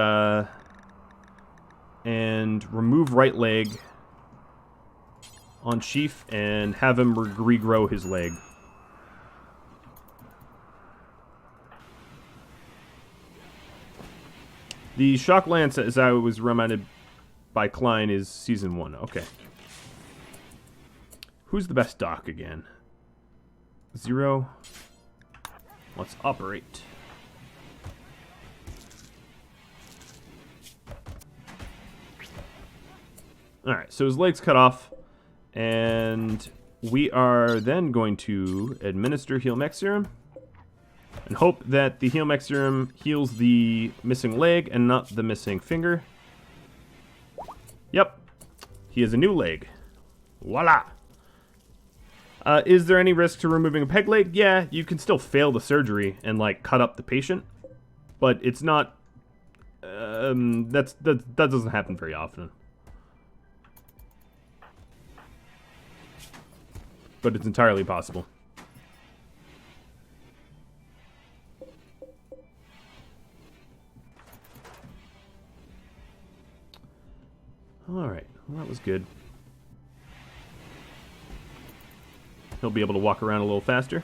remove right leg on Chief and have him regrow his leg. The Shock Lance, as I was reminded by Klein, is Season 1. Okay. Who's the best doc again? 0. Let's operate. Alright, so his leg's cut off. And we are then going to administer Heal Mech Serum. And hope that the Heal Mech Serum heals the missing leg and not the missing finger. Yep. He has a new leg. Voila! Is there any risk to removing a peg leg? Yeah, you can still fail the surgery and, like, cut up the patient. But it's not... that doesn't happen very often. But it's entirely possible. Alright, well, that was good. He'll be able to walk around a little faster.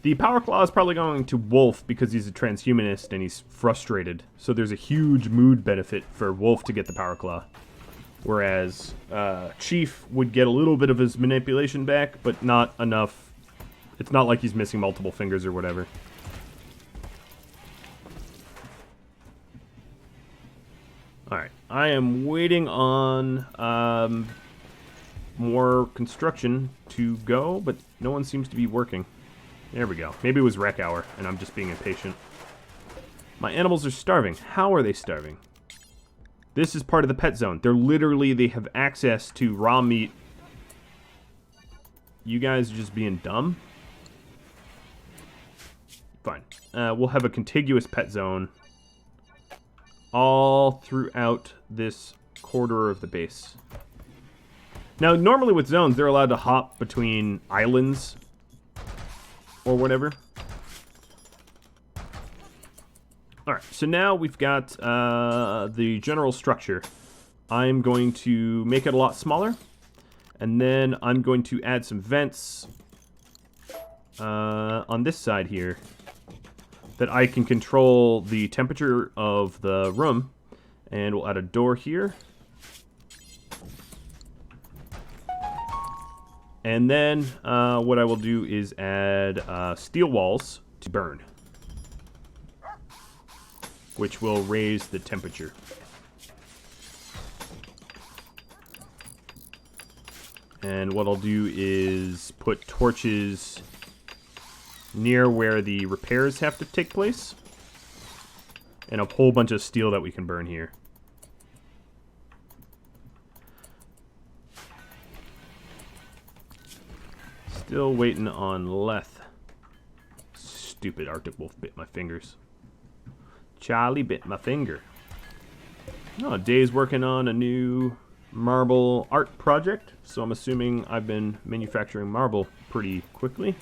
The Power Claw is probably going to Wolf because he's a transhumanist and he's frustrated. So there's a huge mood benefit for Wolf to get the Power Claw. Whereas Chief would get a little bit of his manipulation back, but not enough. It's not like he's missing multiple fingers or whatever. Alright, I am waiting on more construction to go, but no one seems to be working. There we go. Maybe it was rec hour, and I'm just being impatient. My animals are starving. How are they starving? This is part of the pet zone. They have access to raw meat. You guys are just being dumb? Fine. We'll have a contiguous pet zone all throughout this corridor of the base. Now, normally with zones, they're allowed to hop between islands or whatever. Alright, so now we've got the general structure. I'm going to make it a lot smaller, and then I'm going to add some vents on this side here that I can control the temperature of the room, and we'll add a door here. And then what I will do is add steel walls to burn, which will raise the temperature. And what I'll do is put torches near where the repairs have to take place, and a whole bunch of steel that we can burn here. Still waiting on Leth. Stupid Arctic Wolf bit my fingers. Charlie bit my finger. Oh, Dave's working on a new marble art project, so I'm assuming I've been manufacturing marble pretty quickly.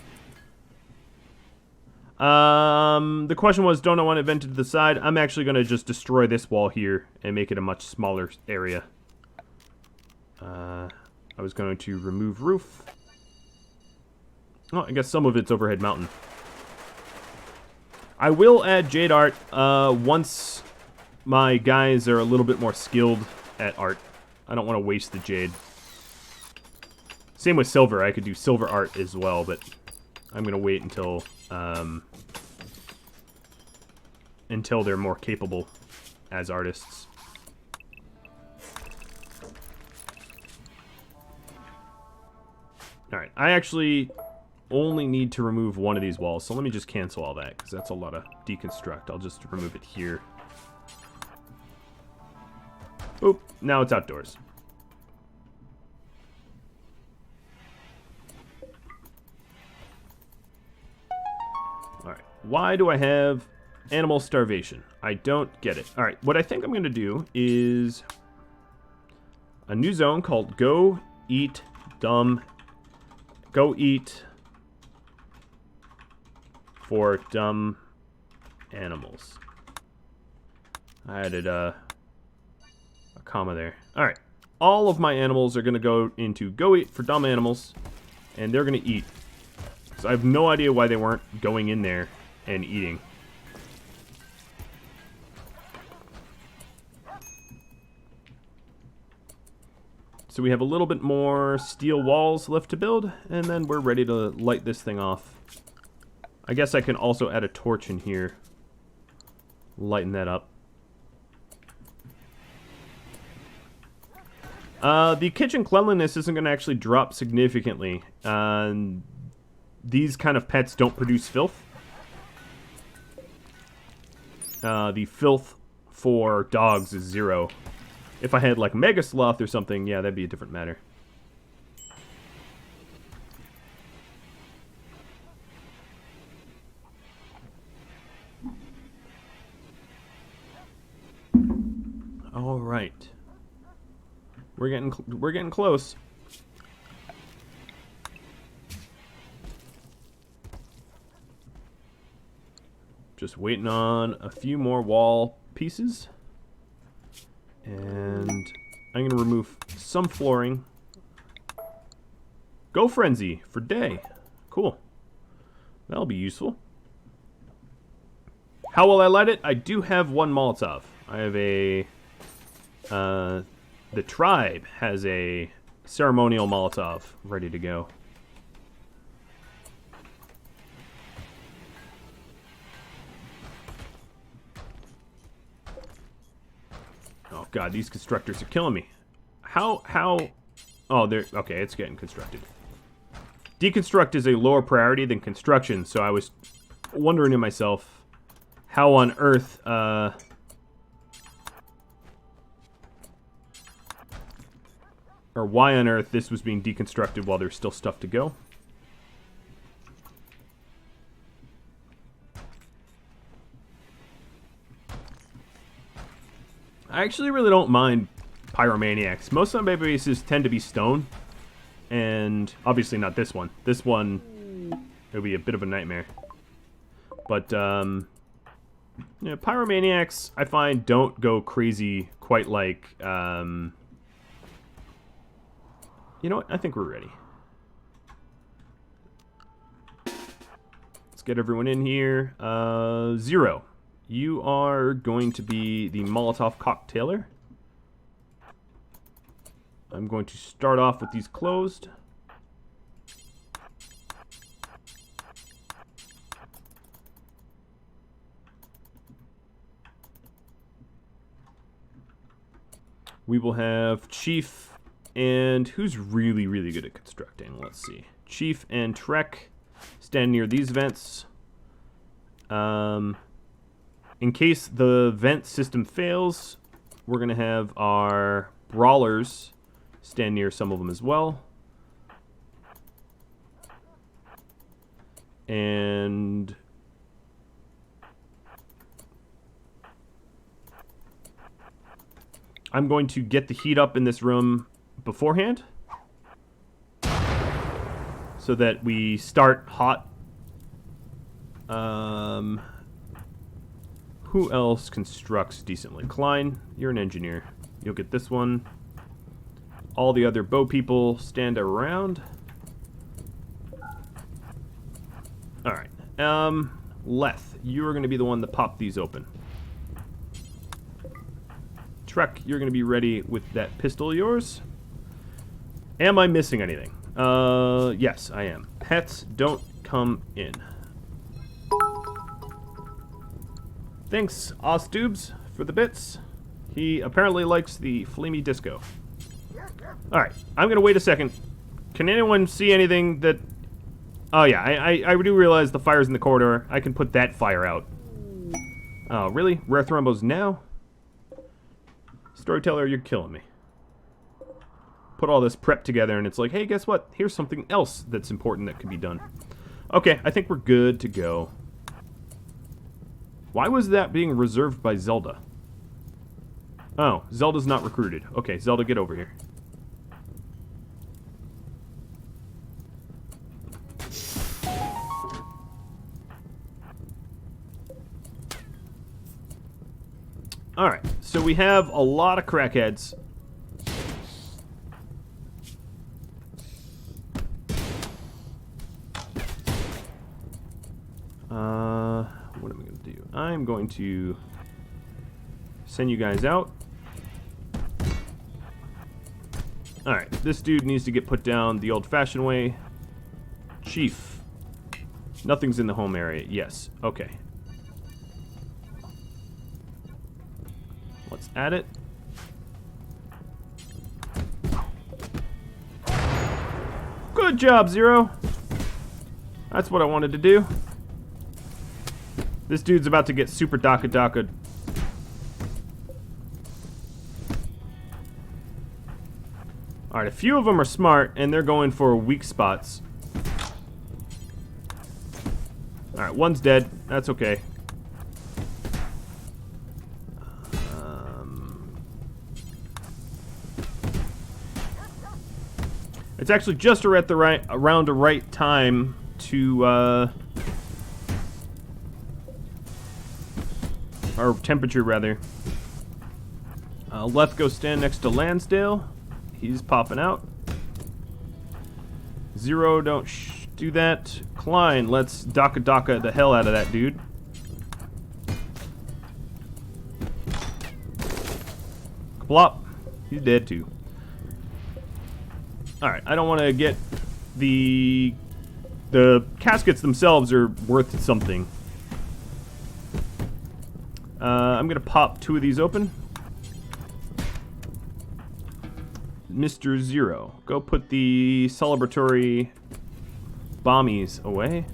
The question was, don't I want it vented to the side? I'm actually going to just destroy this wall here and make it a much smaller area. I was going to remove roof. Oh, I guess some of it's overhead mountain. I will add jade art once my guys are a little bit more skilled at art. I don't want to waste the jade. Same with silver. I could do silver art as well, but I'm going to wait until they're more capable as artists. Alright, I actually only need to remove one of these walls, so let me just cancel all that, because that's a lot of deconstruct. I'll just remove it here. Oop, now it's outdoors. Alright. Why do I have animal starvation? I don't get it. Alright, what I think I'm going to do is a new zone called Go Eat for Dumb Animals. I added a comma there. Alright. All of my animals are going to go into Go Eat for Dumb Animals, and they're going to eat. So I have no idea why they weren't going in there and eating. So we have a little bit more steel walls left to build, and then we're ready to light this thing off. I guess I can also add a torch in here. Lighten that up. The kitchen cleanliness isn't going to actually drop significantly. These kind of pets don't produce filth. The filth for dogs is 0. If I had like Mega Sloth or something, yeah, that'd be a different matter. All right. We're getting close. Just waiting on a few more wall pieces. And I'm going to remove some flooring. Go Frenzy for day. Cool. That'll be useful. How will I light it? I do have one Molotov. I have a... the tribe has a ceremonial Molotov ready to go. Oh god, these constructors are killing me. How... Oh, they're... Okay, it's getting constructed. Deconstruct is a lower priority than construction, so I was wondering to myself how on earth, or why on earth this was being deconstructed while there's still stuff to go. I actually really don't mind pyromaniacs. Most of my bases tend to be stone, and obviously not this one. This one, it'll be a bit of a nightmare. But, yeah, pyromaniacs, I find, don't go crazy quite like, you know what? I think we're ready. Let's get everyone in here. 0. You are going to be the Molotov Cocktailer. I'm going to start off with these closed. We will have Chief and who's really, really good at constructing? Let's see. Chief and Trek stand near these vents. In case the vent system fails, we're going to have our brawlers stand near some of them as well. And I'm going to get the heat up in this room beforehand so that we start hot. Who else constructs decently? Klein, you're an engineer. You'll get this one. All the other bow people stand around. Alright. Leth, you are going to be the one to pop these open. Trek, you're going to be ready with that pistol of yours. Am I missing anything? Yes, I am. Pets don't come in. Thanks, Ostubes, for the bits. He apparently likes the Flamey Disco. Alright, I'm going to wait a second. Can anyone see anything that... Oh yeah, I do realize the fire's in the corridor. I can put that fire out. Oh, really? Rare Thrombos now? Storyteller, you're killing me. Put all this prep together and it's like, hey, guess what? Here's something else that's important that can be done. Okay, I think we're good to go. Why was that being reserved by Zelda? Oh, Zelda's not recruited. Okay, Zelda, get over here. Alright, so we have a lot of crackheads. What am I going to do? I'm going to send you guys out. Alright, this dude needs to get put down the old-fashioned way. Chief. Nothing's in the home area. Yes. Okay. Let's add it. Good job, Zero. That's what I wanted to do. This dude's about to get super Daka-Daka. Alright, a few of them are smart, and they're going for weak spots. Alright, one's dead. That's okay. It's actually just around the right time to, or temperature, rather. Let's go stand next to Lansdale. He's popping out. Zero, don't do that. Klein, let's Daka-Daka the hell out of that dude. Plop. He's dead too. Alright, I don't want to get the caskets themselves are worth something. I'm going to pop 2 of these open. Mr. Zero, go put the celebratory bombies away.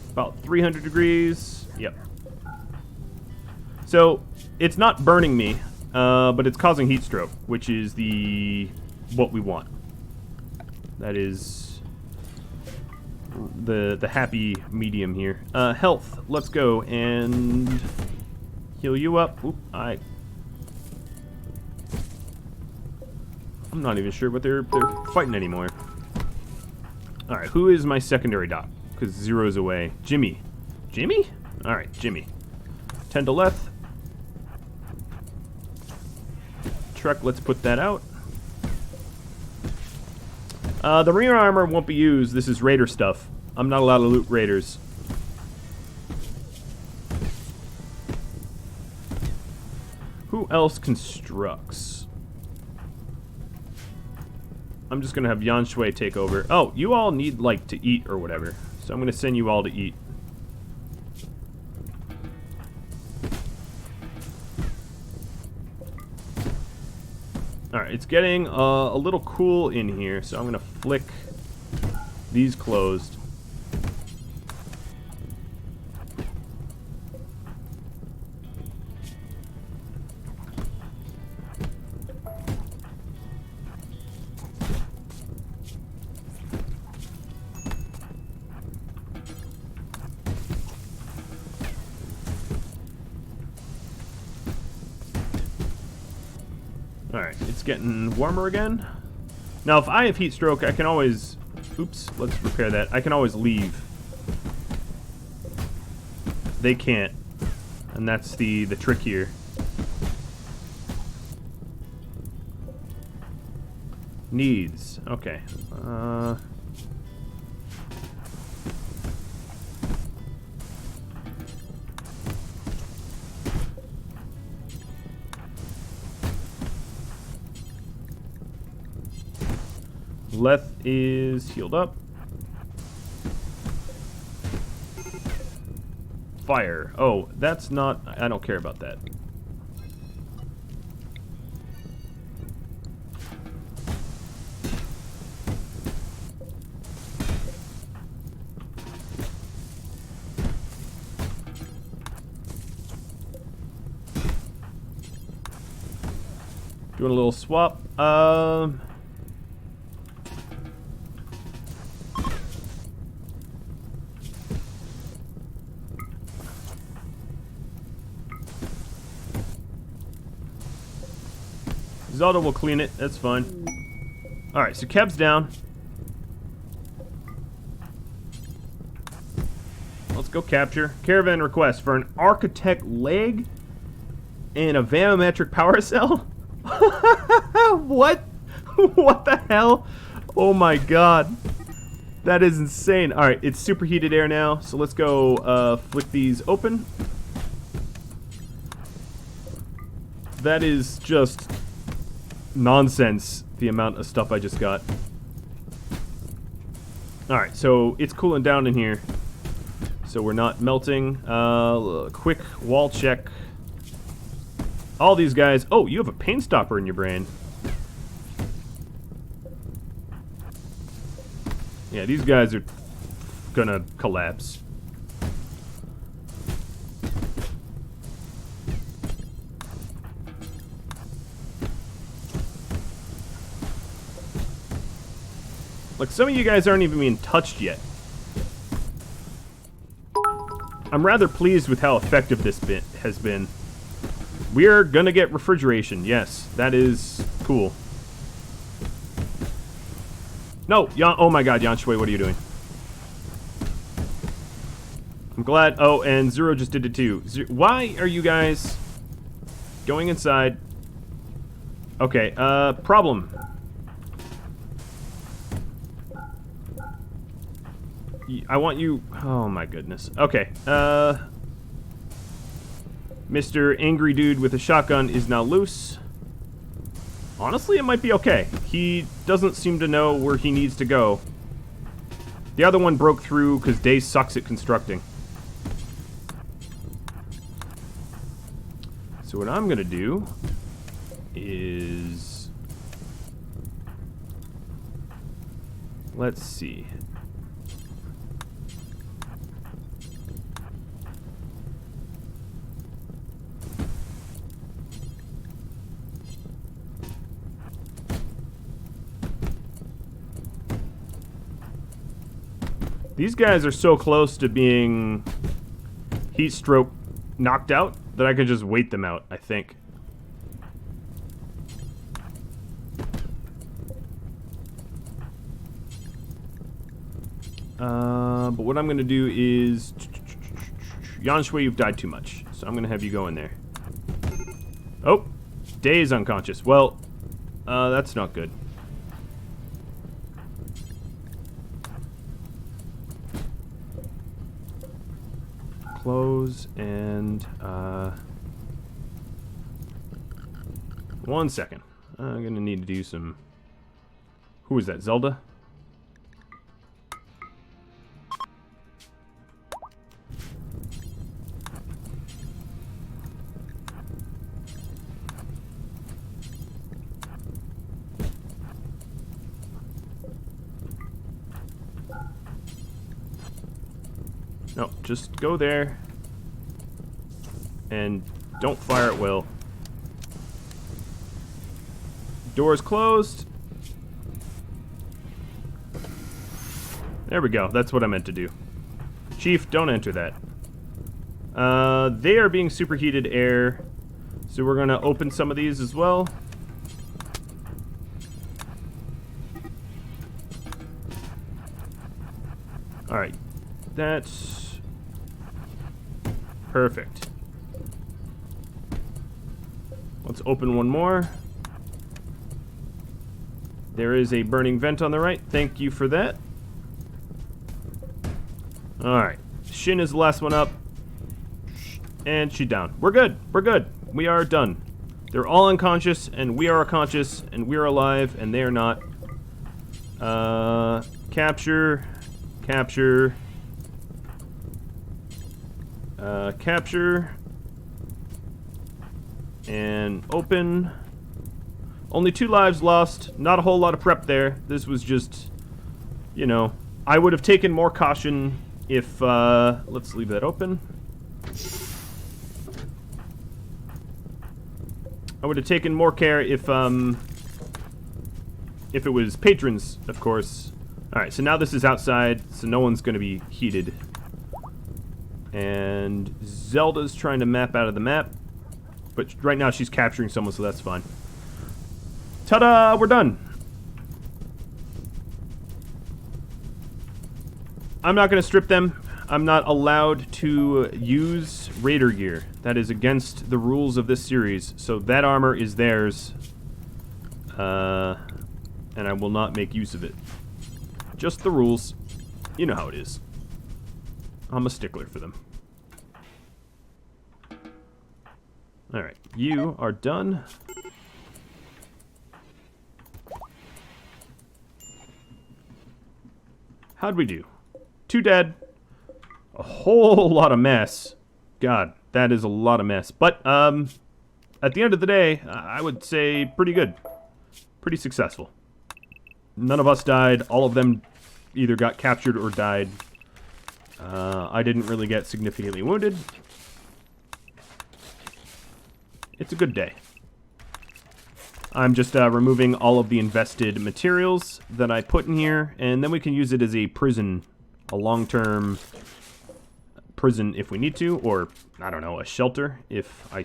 About 300 degrees. Yep. So, it's not burning me, but it's causing heat stroke, which is what we want. That is the happy medium here. Health, let's go and heal you up. Oop, I'm not even sure what they're fighting anymore. All right, who is my secondary doc? Because Zero's away. Jimmy. Jimmy? All right, Jimmy. 10 to left. Truck, let's put that out. The rear armor won't be used. This is raider stuff. I'm not allowed to loot raiders. Who else constructs? I'm just gonna have Yan Shui take over. Oh, you all need, like, to eat or whatever. So I'm gonna send you all to eat. Alright, it's getting a little cool in here, so I'm going to flick these closed. Alright, it's getting warmer again. Now, if I have heat stroke, I can always... Oops, let's repair that. I can always leave. They can't. And that's the trick here. Needs. Okay. Leth is healed up. Fire. Oh, that's not... I don't care about that. Doing a little swap. Zelda will clean it. That's fine. Alright, so Kev's down. Let's go capture. Caravan request for an architect leg and a vanometric power cell? What? What the hell? Oh my god. That is insane. Alright, it's superheated air now, so let's go flick these open. That is just nonsense, the amount of stuff I just got. Alright, so it's cooling down in here. So we're not melting. Quick wall check. All these guys... Oh, you have a pain stopper in your brain. Yeah, these guys are gonna collapse. Like, some of you guys aren't even being touched yet. I'm rather pleased with how effective this bit has been. We are gonna get refrigeration, yes. That is cool. No! Oh my god, Yan Shui, what are you doing? I'm glad... Oh, and Zero just did it too. Why are you guys going inside? Okay, problem. I want you... Oh my goodness. Okay, Mr. Angry Dude with a shotgun is now loose. Honestly, it might be okay. He doesn't seem to know where he needs to go. The other one broke through because Day sucks at constructing. So what I'm gonna do is... Let's see. These guys are so close to being heat stroke knocked out that I could just wait them out, I think. But what I'm going to do is... Yan Shui, you've died too much, so I'm going to have you go in there. Oh! Day is unconscious. Well, that's not good. Close and 1 second. I'm gonna need to do some... Who is that, Zelda? No, just go there and don't fire at will. Door's closed. There we go. That's what I meant to do. Chief, don't enter that. They are being superheated air, so we're gonna open some of these as well. Alright. That's perfect. Let's open one more. There is a burning vent on the right. Thank you for that. Alright. Shin is the last one up. And she's down. We're good. We're good. We are done. They're all unconscious, and we are conscious, and we're alive, and they are not. Capture. Capture. Capture. And open. Only 2 lives lost. Not a whole lot of prep there. This was just, you know, I would have taken more caution if, let's leave that open. I would have taken more care if it was patrons, of course. Alright, so now this is outside, so no one's going to be heated. And Zelda's trying to map out of the map. But right now she's capturing someone, so that's fine. Ta-da! We're done. I'm not going to strip them. I'm not allowed to use raider gear. That is against the rules of this series. So that armor is theirs. And I will not make use of it. Just the rules. You know how it is. I'm a stickler for them. Alright, you are done. How'd we do? 2 dead. A whole lot of mess. God, that is a lot of mess. But, at the end of the day, I would say pretty good. Pretty successful. None of us died. All of them either got captured or died. I didn't really get significantly wounded. It's a good day. I'm just removing all of the invested materials that I put in here, and then we can use it as a prison, a long-term prison if we need to, or, I don't know, a shelter if I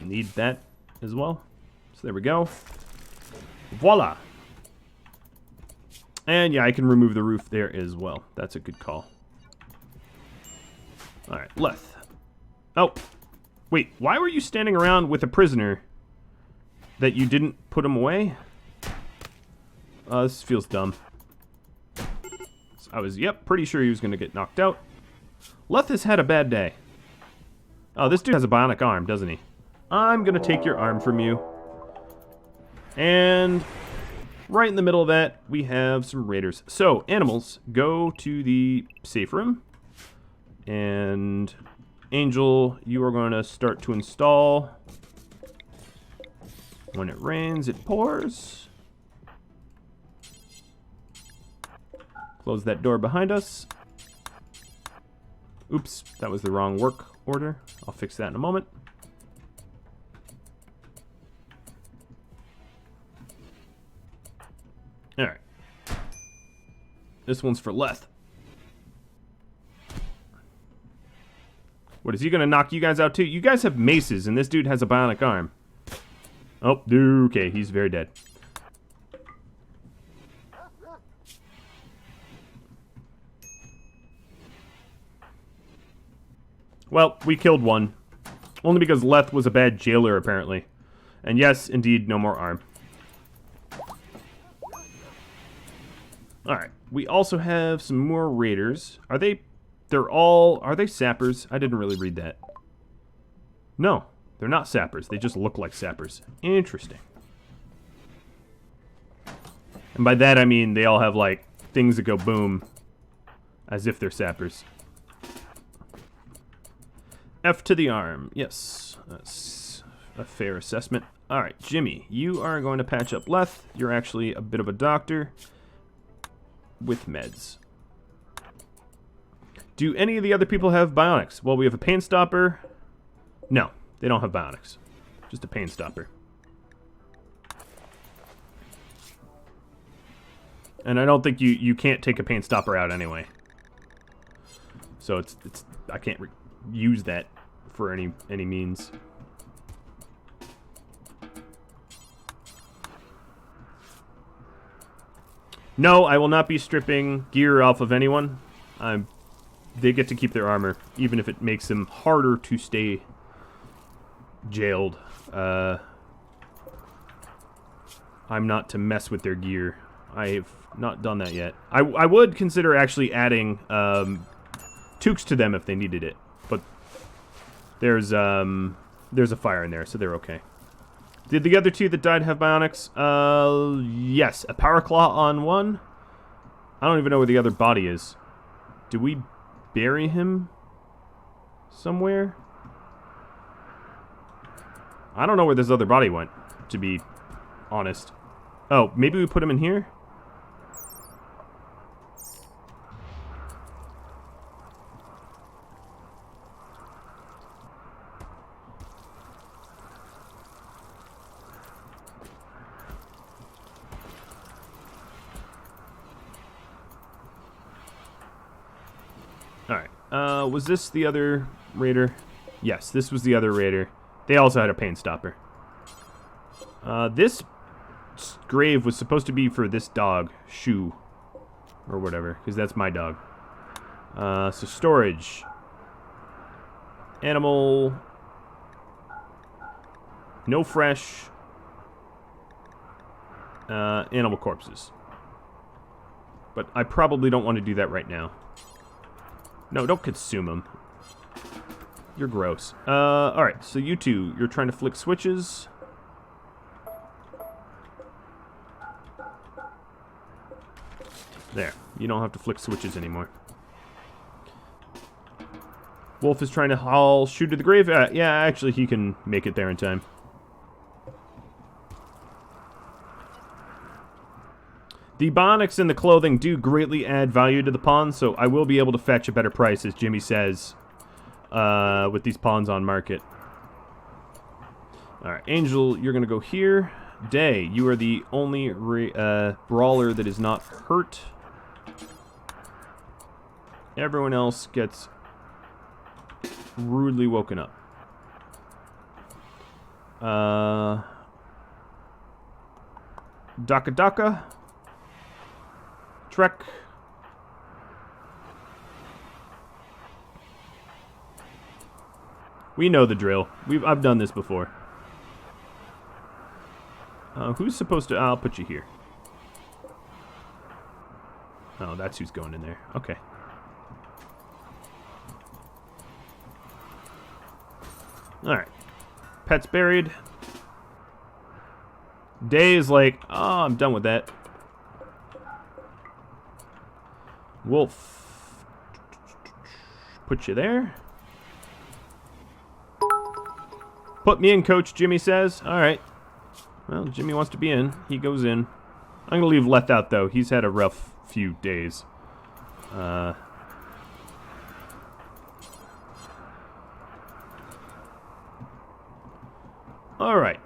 need that as well. So there we go. Voila! And yeah, I can remove the roof there as well. That's a good call. Alright, Leth. Oh, wait, why were you standing around with a prisoner that you didn't put him away? This feels dumb. I was, pretty sure he was going to get knocked out. Leth has had a bad day. Oh, this dude has a bionic arm, doesn't he? I'm going to take your arm from you. And right in the middle of that, we have some raiders. So, animals, go to the safe room. And Angel, you are going to start to install. When it rains, it pours. Close that door behind us. Oops, that was the wrong work order. I'll fix that in a moment. Alright. This one's for Leth. What, is he going to knock you guys out too? You guys have maces, and this dude has a bionic arm. Oh, okay, he's very dead. Well, we killed one. Only because Leth was a bad jailer, apparently. And yes, indeed, no more arm. Alright, we also have some more raiders. Are they sappers? I didn't really read that. No, they're not sappers. They just look like sappers. Interesting. And by that I mean they all have, like, things that go boom. As if they're sappers. F to the arm. Yes, that's a fair assessment. Alright, Jimmy, you are going to patch up Leth. You're actually a bit of a doctor. With meds. Do any of the other people have bionics? Well, we have a pain stopper. No, they don't have bionics. Just a pain stopper. And I don't think you can't take a pain stopper out anyway. So it's I can't use that for any means. No, I will not be stripping gear off of anyone. They get to keep their armor, even if it makes them harder to stay jailed. I'm not to mess with their gear. I've not done that yet. I would consider actually adding toques to them if they needed it, but there's a fire in there, so they're okay. Did the other two that died have bionics? Yes. A power claw on one. I don't even know where the other body is. Do we bury him somewhere? I don't know where this other body went, to be honest. Oh, maybe we put him in here? Alright, was this the other raider? Yes, this was the other raider. They also had a pain stopper. This grave was supposed to be for this dog, Shu, or whatever, because that's my dog. So storage. Animal. No fresh. Animal corpses. But I probably don't want to do that right now. No, don't consume them. You're gross. Alright, so you two, you're trying to flick switches. There. You don't have to flick switches anymore. Wolf is trying to haul Shu to the grave. Yeah, actually, he can make it there in time. The bionics in the clothing do greatly add value to the pawns, so I will be able to fetch a better price, as Jimmy says, with these pawns on market. Alright, Angel, you're going to go here. Day, you are the only brawler that is not hurt. Everyone else gets rudely woken up. Daka Daka. Trek. We know the drill. I've done this before. Who's supposed to... I'll put you here. Oh, that's who's going in there. Okay. Alright. Pet's buried. Day is like, oh, I'm done with that. Wolf. Put you there. Put me in, Coach, Jimmy says. Alright. Well, Jimmy wants to be in. He goes in. I'm going to leave Leth out, though. He's had a rough few days. Alright.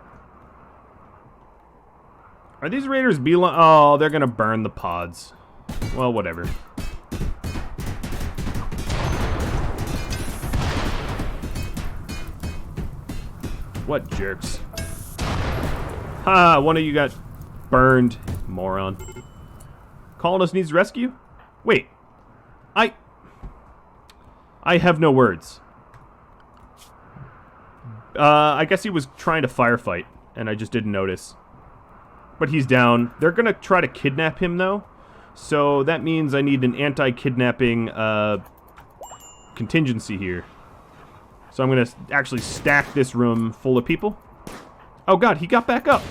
Are these raiders beeline? Oh, they're going to burn the pods. Well, whatever. What jerks. Ha! One of you got burned, moron. Colonist needs rescue? Wait. I have no words. I guess he was trying to firefight, and I just didn't notice. But he's down. They're gonna try to kidnap him, though. So that means I need an anti-kidnapping contingency here. So I'm gonna actually stack this room full of people. Oh god, he got back up.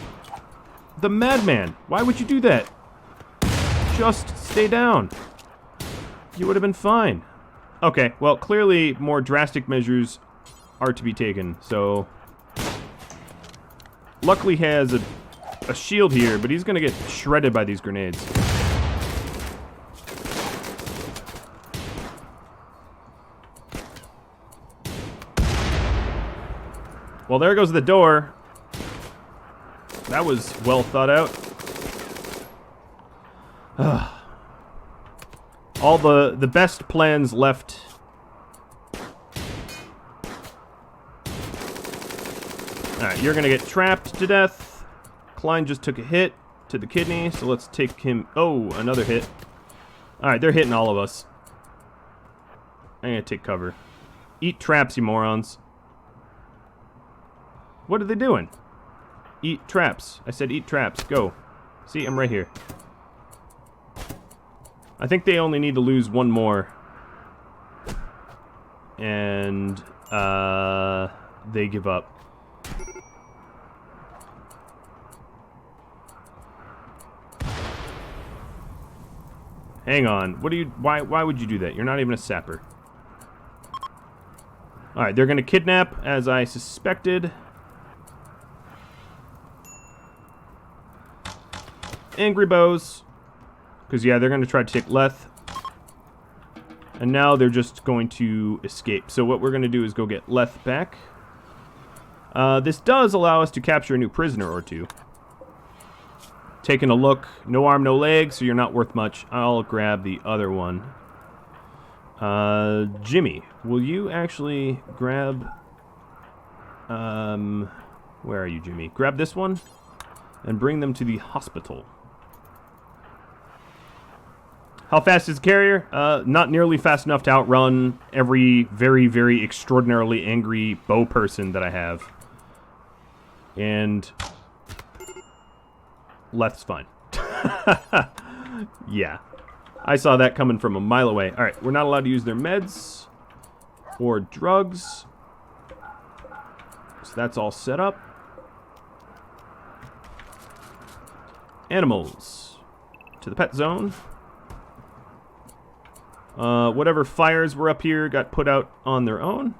The madman. Why would you do that? Just stay down. You would have been fine. Okay, well, clearly more drastic measures are to be taken, so... Luckily he has a shield here, but he's gonna get shredded by these grenades. Well, there goes the door. That was well thought out. All the best plans left. Alright, you're gonna get trapped to death. Klein just took a hit to the kidney, so let's take him... Oh, another hit. Alright, they're hitting all of us. I'm gonna take cover. Eat traps, you morons. What are they doing? Eat traps. I said eat traps. Go. See, I'm right here. I think they only need to lose one more. And, they give up. Hang on. What do you... Why would you do that? You're not even a sapper. Alright, they're gonna kidnap, as I suspected. Angry Bows. Because, yeah, they're going to try to take Leth. And now they're just going to escape. So what we're going to do is go get Leth back. This does allow us to capture a new prisoner or two. Taking a look. No arm, no leg, so you're not worth much. I'll grab the other one. Jimmy, will you actually grab... where are you, Jimmy? Grab this one. and bring them to the hospital. How fast is the carrier? Not nearly fast enough to outrun every very, very extraordinarily angry bow person that I have. And left's fine. Yeah. I saw that coming from a mile away. Alright, we're not allowed to use their meds or drugs. So that's all set up. Animals. To the pet zone. Whatever fires were up here got put out on their own.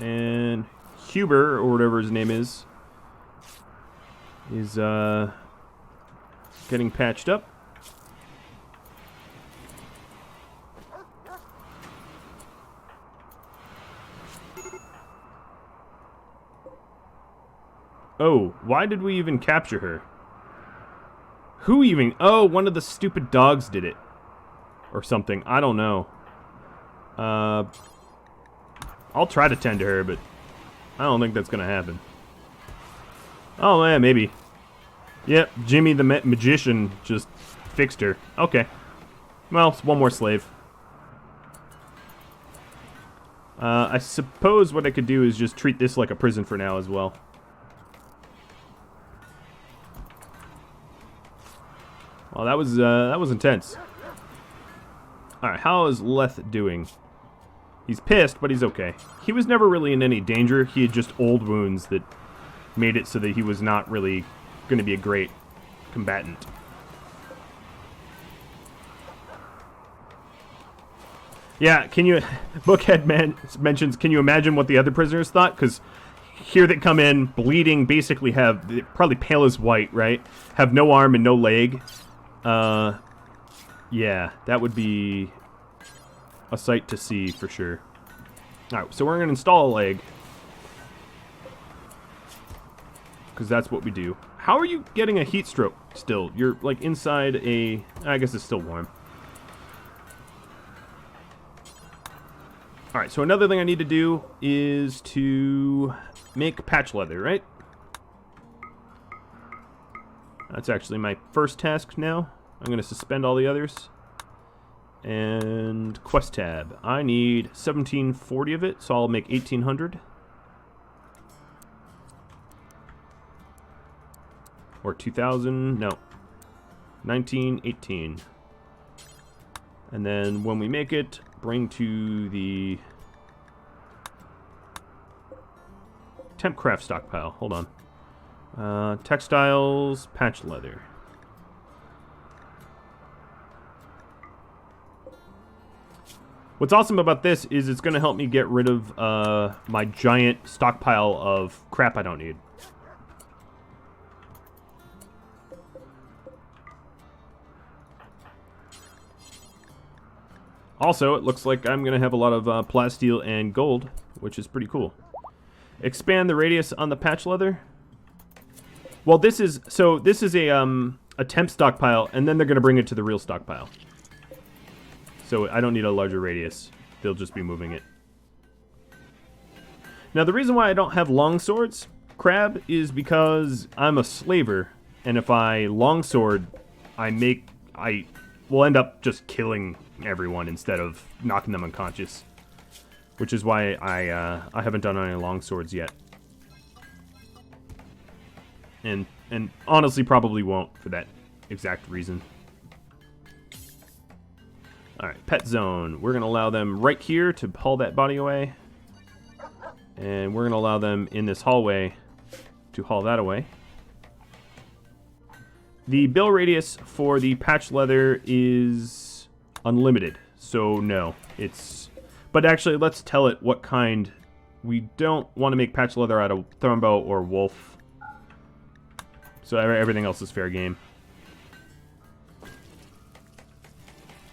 And Huber, or whatever his name is getting patched up. Oh, why did we even capture her? Who even? Oh, one of the stupid dogs did it. Or something. I don't know. I'll try to tend to her, but I don't think that's going to happen. Oh, man, maybe. Yep, Jimmy the magician just fixed her. Okay. Well, it's one more slave. I suppose what I could do is just treat this like a prison for now as well. Well, that was intense. Alright, how is Leth doing? He's pissed, but he's okay. He was never really in any danger. He had just old wounds that made it so that he was not really going to be a great combatant. Yeah, can you... Bookhead mentions, can you imagine what the other prisoners thought? Because here they come in, bleeding, basically have... Probably pale as white, right? Have no arm and no leg. Yeah, that would be a sight to see for sure. Alright, so we're going to install a leg. Because that's what we do. How are you getting a heat stroke still? You're like inside a... I guess it's still warm. Alright, so another thing I need to do is to make patch leather, right? That's actually my first task now. I'm going to suspend all the others. And quest tab. I need 1740 of it, so I'll make 1800. Or 2000, no. 1918. And then when we make it, bring to the temp craft stockpile. Hold on. Textiles, patch leather. What's awesome about this is it's going to help me get rid of my giant stockpile of crap I don't need. Also, it looks like I'm going to have a lot of plasteel and gold, which is pretty cool. Expand the radius on the patch leather. Well, this is a temp stockpile, and then they're going to bring it to the real stockpile. So I don't need a larger radius. They'll just be moving it. Now, the reason why I don't have long swords, Crab, is because I'm a slaver, and if I longsword, I will end up just killing everyone instead of knocking them unconscious. Which is why I haven't done any long swords yet. And honestly probably won't for that exact reason. Alright, pet zone. We're going to allow them right here to haul that body away. And we're going to allow them in this hallway to haul that away. The bill radius for the patch leather is unlimited. So no, it's... But actually, let's tell it what kind. We don't want to make patch leather out of Thrumbo or Wolf. So everything else is fair game.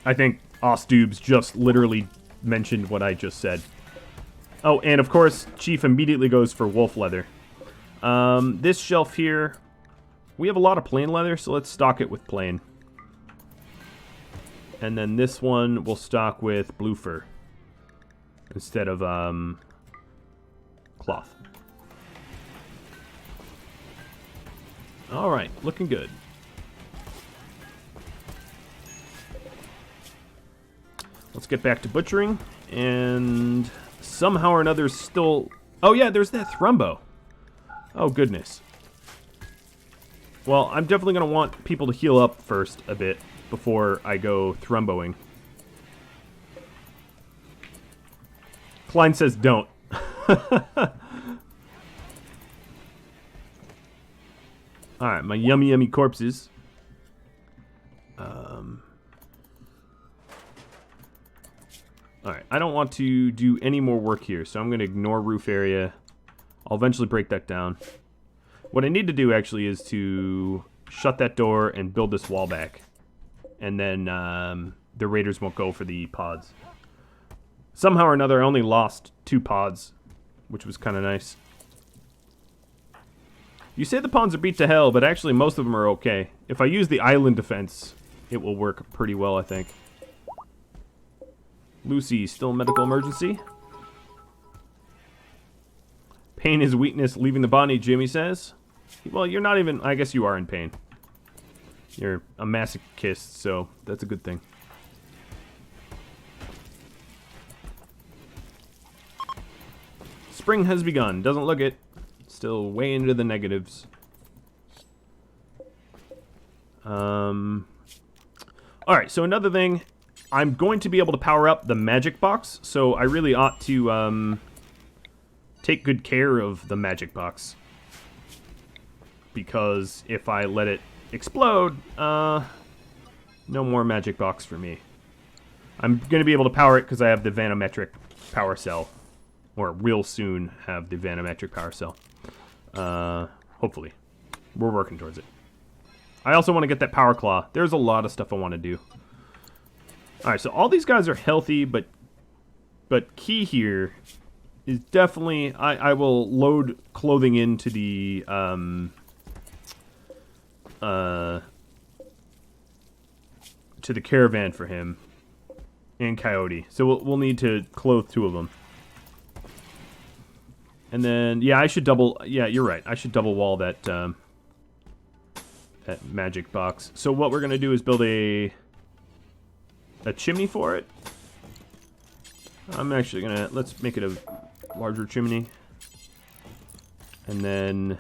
I think Ostubes just literally mentioned what I just said. Oh, and of course, Chief immediately goes for wolf leather. This shelf here, we have a lot of plain leather, so let's stock it with plain. And then this one we'll stock with blue fur. instead of cloth. All right, looking good. Let's get back to butchering, and somehow or another still... Oh yeah, there's that Thrumbo. Oh goodness. Well, I'm definitely going to want people to heal up first a bit before I go Thrumboing. Klein says don't. Alright, my yummy yummy corpses. Alright, I don't want to do any more work here, so I'm going to ignore roof area. I'll eventually break that down. What I need to do, actually, is to shut that door and build this wall back. And then the raiders won't go for the pods. Somehow or another, I only lost 2 pods, which was kind of nice. You say the pawns are beat to hell, but actually most of them are okay. If I use the island defense, it will work pretty well, I think. Lucy, still medical emergency. Pain is weakness leaving the body, Jimmy says. Well, you're not even... I guess you are in pain. You're a masochist, so that's a good thing. Spring has begun. Doesn't look it. Still way into the negatives. Alright, so another thing. I'm going to be able to power up the magic box, so I really ought to take good care of the magic box. Because if I let it explode, no more magic box for me. I'm going to be able to power it because I have the vanometric power cell. Or real soon have the vanometric power cell. Hopefully. We're working towards it. I also want to get that power claw. There's a lot of stuff I want to do. Alright, so all these guys are healthy, but key here is definitely... I will load clothing into the... to the caravan for him. And Coyote. So we'll need to clothe 2 of them. And then, yeah, I should double... Yeah, you're right. I should double wall that, that magic box. So what we're going to do is build a chimney for it. I'm actually going to... Let's make it a larger chimney. And then...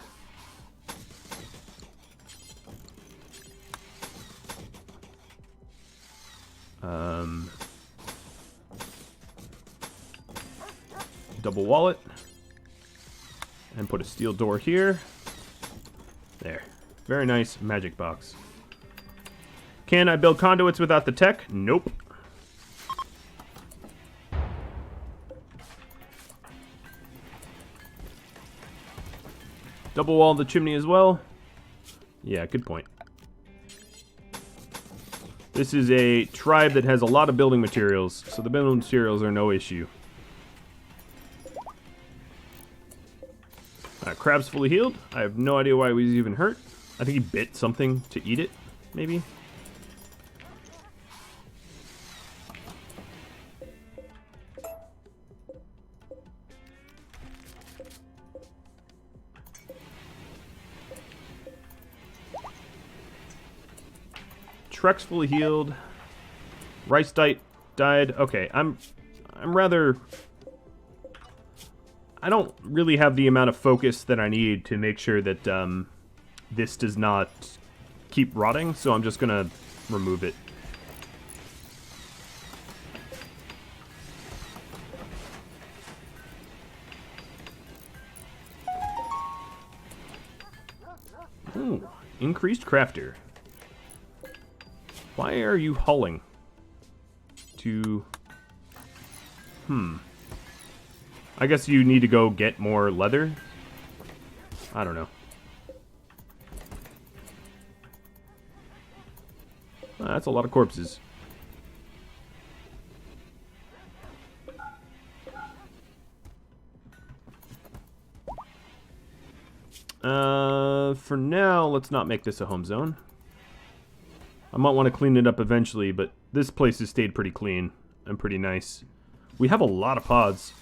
double wall it. And put a steel door here. There. Very nice magic box. Can I build conduits without the tech? Nope. Double wall the chimney as well. Yeah, good point. This is a tribe that has a lot of building materials, so the building materials are no issue. Crab's fully healed. I have no idea why he was even hurt. I think he bit something to eat it, maybe. Trek's fully healed. Rice died. Okay, I'm rather... I don't really have the amount of focus that I need to make sure that this does not keep rotting, so I'm just gonna remove it. Ooh, increased crafter. Why are you hulling? To... I guess you need to go get more leather? I don't know. That's a lot of corpses. For now, let's not make this a home zone. I might want to clean it up eventually, but this place has stayed pretty clean and pretty nice. We have a lot of pods.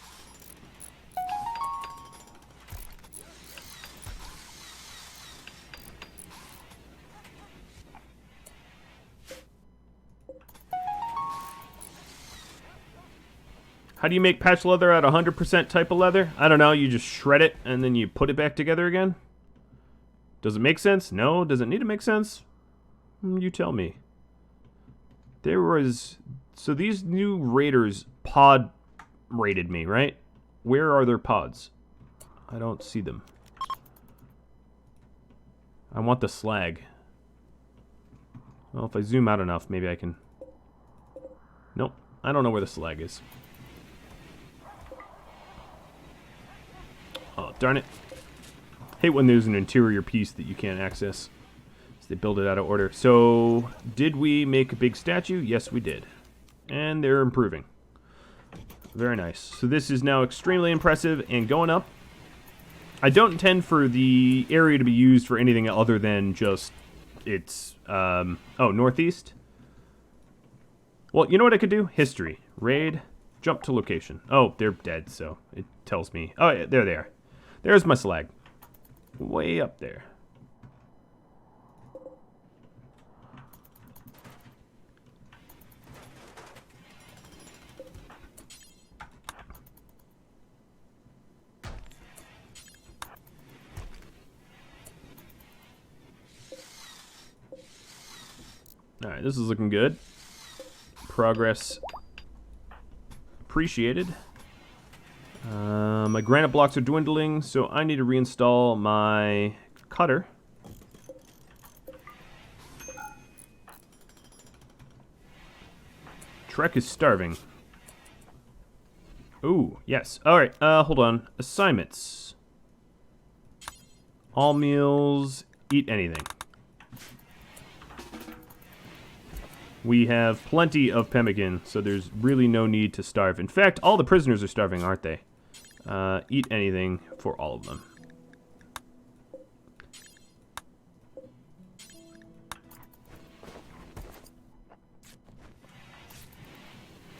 How do you make patch leather at 100% type of leather? I don't know. You just shred it and then you put it back together again? Does it make sense? No. Does it need to make sense? You tell me. There was... So these new raiders pod raided me, right? Where are their pods? I don't see them. I want the slag. Well, if I zoom out enough, maybe I can... Nope. I don't know where the slag is. Oh, darn it. Hate when there's an interior piece that you can't access. So they build it out of order. So, did we make a big statue? Yes, we did. And they're improving. Very nice. So this is now extremely impressive and going up. I don't intend for the area to be used for anything other than just its, oh, northeast? Well, you know what I could do? History. Raid. Jump to location. Oh, they're dead, so it tells me. Oh, yeah, there they are. There's my slag. Way up there. Alright, this is looking good. Progress appreciated. My granite blocks are dwindling, so I need to reinstall my cutter. Trek is starving. Ooh, yes. Alright, hold on. Assignments. All meals, eat anything. We have plenty of pemmican, so there's really no need to starve. In fact, all the prisoners are starving, aren't they? Eat anything for all of them.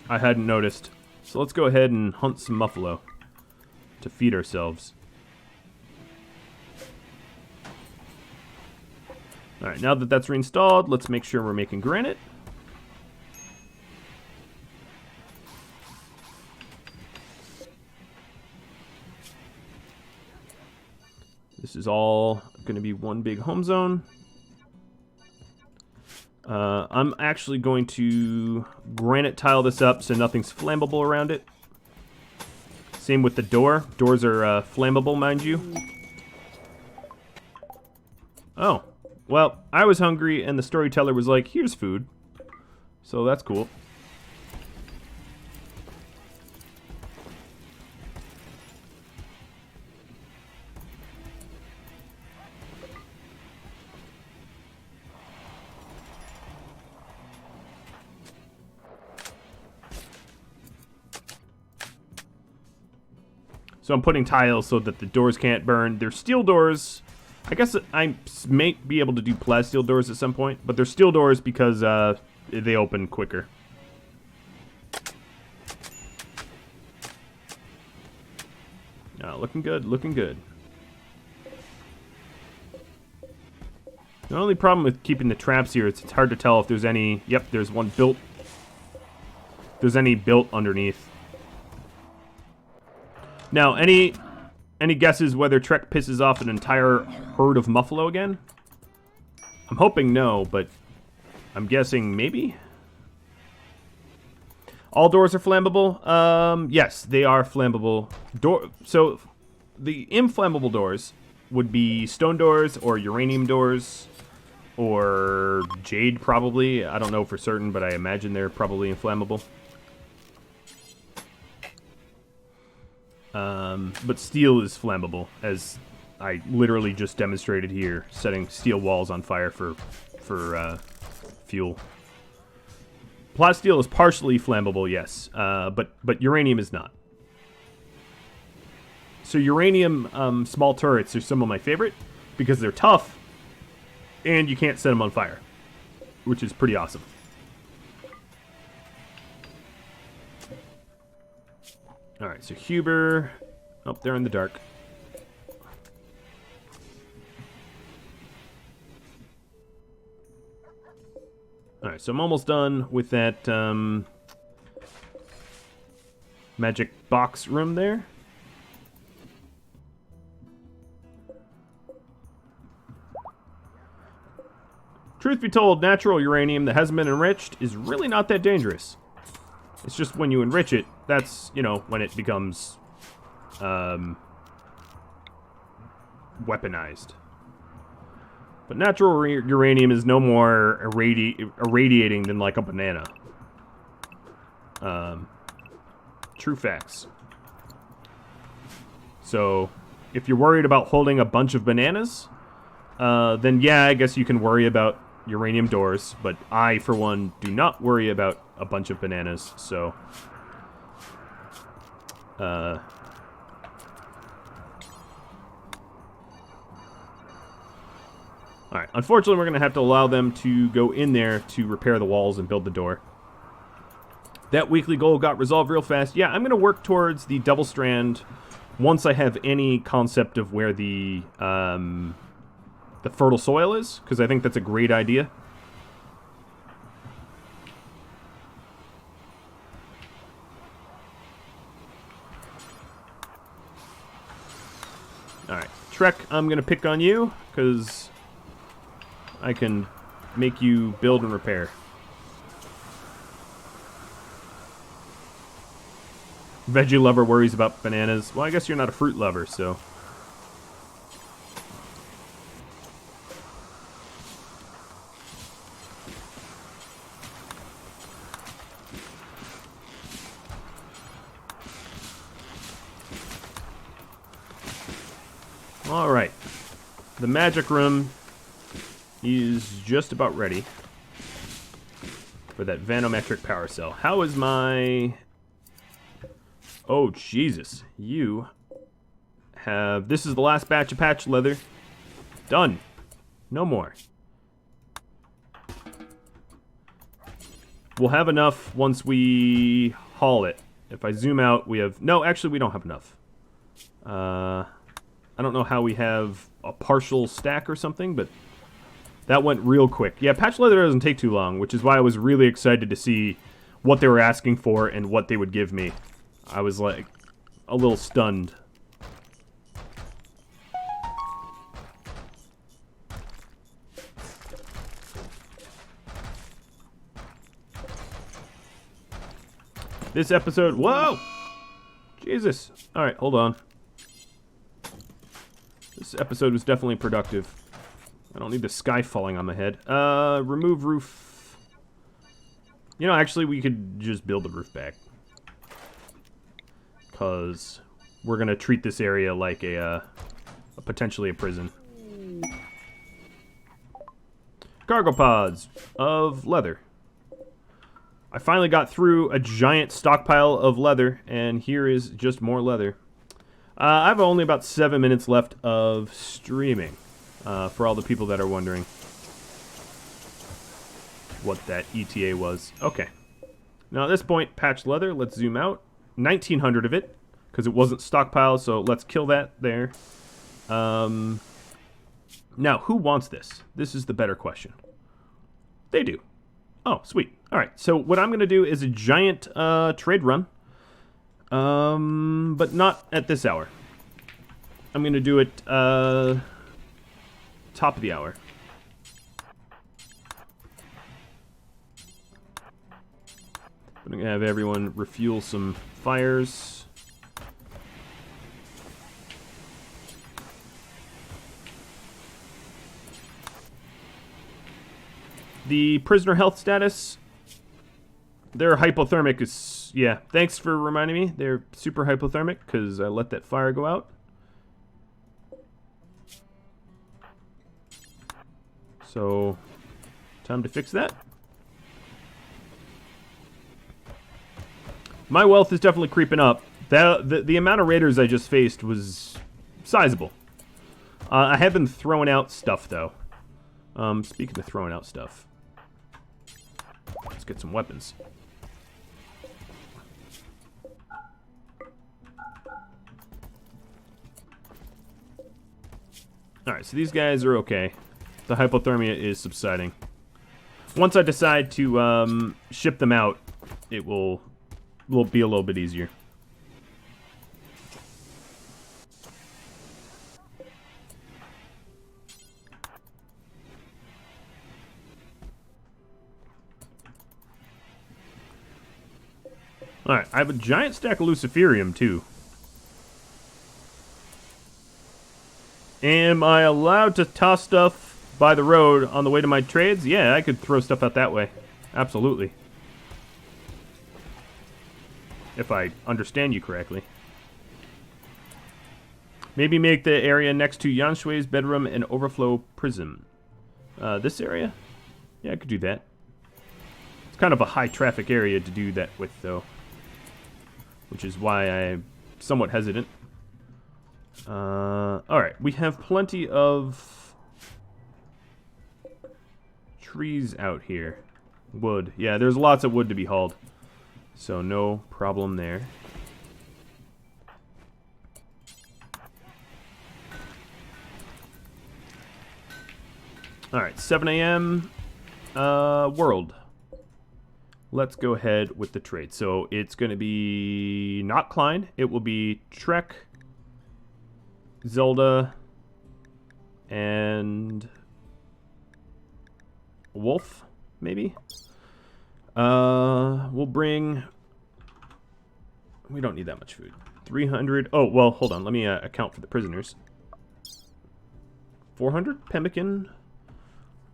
I hadn't noticed. So let's go ahead and hunt some buffalo to feed ourselves. Alright, now that that's reinstalled, let's make sure we're making granite. This is all going to be one big home zone. I'm actually going to granite tile this up so nothing's flammable around it. Same with the door. Doors are flammable, mind you. Oh, well, I was hungry and the storyteller was like, here's food. So that's cool. So I'm putting tiles so that the doors can't burn. They're steel doors. I guess I may be able to do plasteel doors at some point, but they're steel doors because they open quicker. Looking good, looking good. The only problem with keeping the traps here is it's hard to tell if there's any... Yep, there's one built. If there's any built underneath. Now, any guesses whether Trek pisses off an entire herd of muffalo again? I'm hoping no, but I'm guessing maybe? All doors are flammable? Yes, they are flammable. So, the inflammable doors would be stone doors or uranium doors or jade, probably. I don't know for certain, but I imagine they're probably inflammable. But steel is flammable, as I literally just demonstrated here, setting steel walls on fire for fuel. Plasteel is partially flammable, yes, but uranium is not. So uranium small turrets are some of my favorite, because they're tough, and you can't set them on fire, which is pretty awesome. Alright, so Huber up there in the dark. Alright, so I'm almost done with that magic box room there. Truth be told, natural uranium that hasn't been enriched is really not that dangerous. It's just when you enrich it, that's, you know, when it becomes weaponized. But natural uranium is no more irradiating than like a banana. True facts. So, if you're worried about holding a bunch of bananas, then yeah, I guess you can worry about uranium doors, but I, for one, do not worry about a bunch of bananas, so... Alright, unfortunately we're going to have to allow them to go in there to repair the walls and build the door. That weekly goal got resolved real fast. Yeah, I'm going to work towards the double strand once I have any concept of where the fertile soil is, because I think that's a great idea. Alright, Trek, I'm going to pick on you, because I can make you build and repair. Veggie lover worries about bananas. Well, I guess you're not a fruit lover, so... Alright. The magic room is just about ready for that vanometric power cell. How is my... Oh, Jesus. You have... This is the last batch of patch leather. Done. No more. We'll have enough once we haul it. If I zoom out, we have... No, actually, we don't have enough. I don't know how we have a partial stack or something, but that went real quick. Yeah, patch leather doesn't take too long, which is why I was really excited to see what they were asking for and what they would give me. I was, like, a little stunned. This episode... Whoa! Jesus. Alright, hold on. This episode was definitely productive. I don't need the sky falling on my head. Remove roof. You know, actually, we could just build the roof back. Because we're going to treat this area like potentially a prison. Cargo pods of leather. I finally got through a giant stockpile of leather, and here is just more leather. I have only about 7 minutes left of streaming, for all the people that are wondering what that ETA was. Okay. Now at this point, patch leather, let's zoom out. 1,900 of it, because it wasn't stockpiled, so let's kill that there. Now, who wants this? This is the better question. They do. Oh, sweet. Alright, so what I'm going to do is a giant trade run. But not at this hour. I'm going to do it, top of the hour. I'm going to have everyone refuel some fires. The prisoner health status... Their hypothermic is... Yeah, thanks for reminding me. They're super hypothermic, because I let that fire go out. So, time to fix that. My wealth is definitely creeping up. The amount of raiders I just faced was sizable. I have been throwing out stuff, though. Speaking of throwing out stuff. Let's get some weapons. Alright, so these guys are okay. The hypothermia is subsiding. Once I decide to ship them out, it will be a little bit easier. Alright, I have a giant stack of Luciferium, too. Am I allowed to toss stuff by the road on the way to my trades? Yeah, I could throw stuff out that way. Absolutely. If I understand you correctly. Maybe make the area next to Yan Shui's bedroom an overflow prison. This area? Yeah, I could do that. It's kind of a high traffic area to do that with, though. Which is why I'm somewhat hesitant. Alright, we have plenty of trees out here. Wood. Yeah, there's lots of wood to be hauled. So no problem there. Alright, 7 a.m. World. Let's go ahead with the trade. So it's going to be not Klein. It will be Trek, Zelda, and Wolf, maybe? We'll bring... We don't need that much food. 300... Oh, well, hold on. Let me account for the prisoners. 400 pemmican.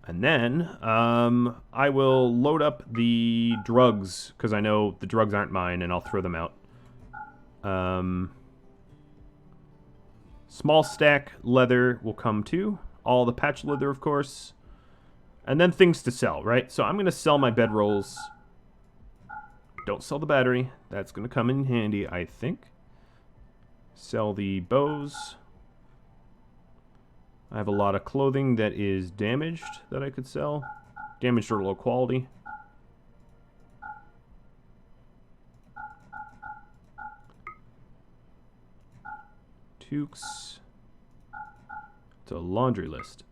And then, I will load up the drugs, because I know the drugs aren't mine, and I'll throw them out. Small stack leather will come too. All the patch leather, of course. And then things to sell, right? So I'm going to sell my bedrolls. Don't sell the battery. That's going to come in handy, I think. Sell the bows. I have a lot of clothing that is damaged that I could sell. Damaged or low quality. Toques. It's a laundry list.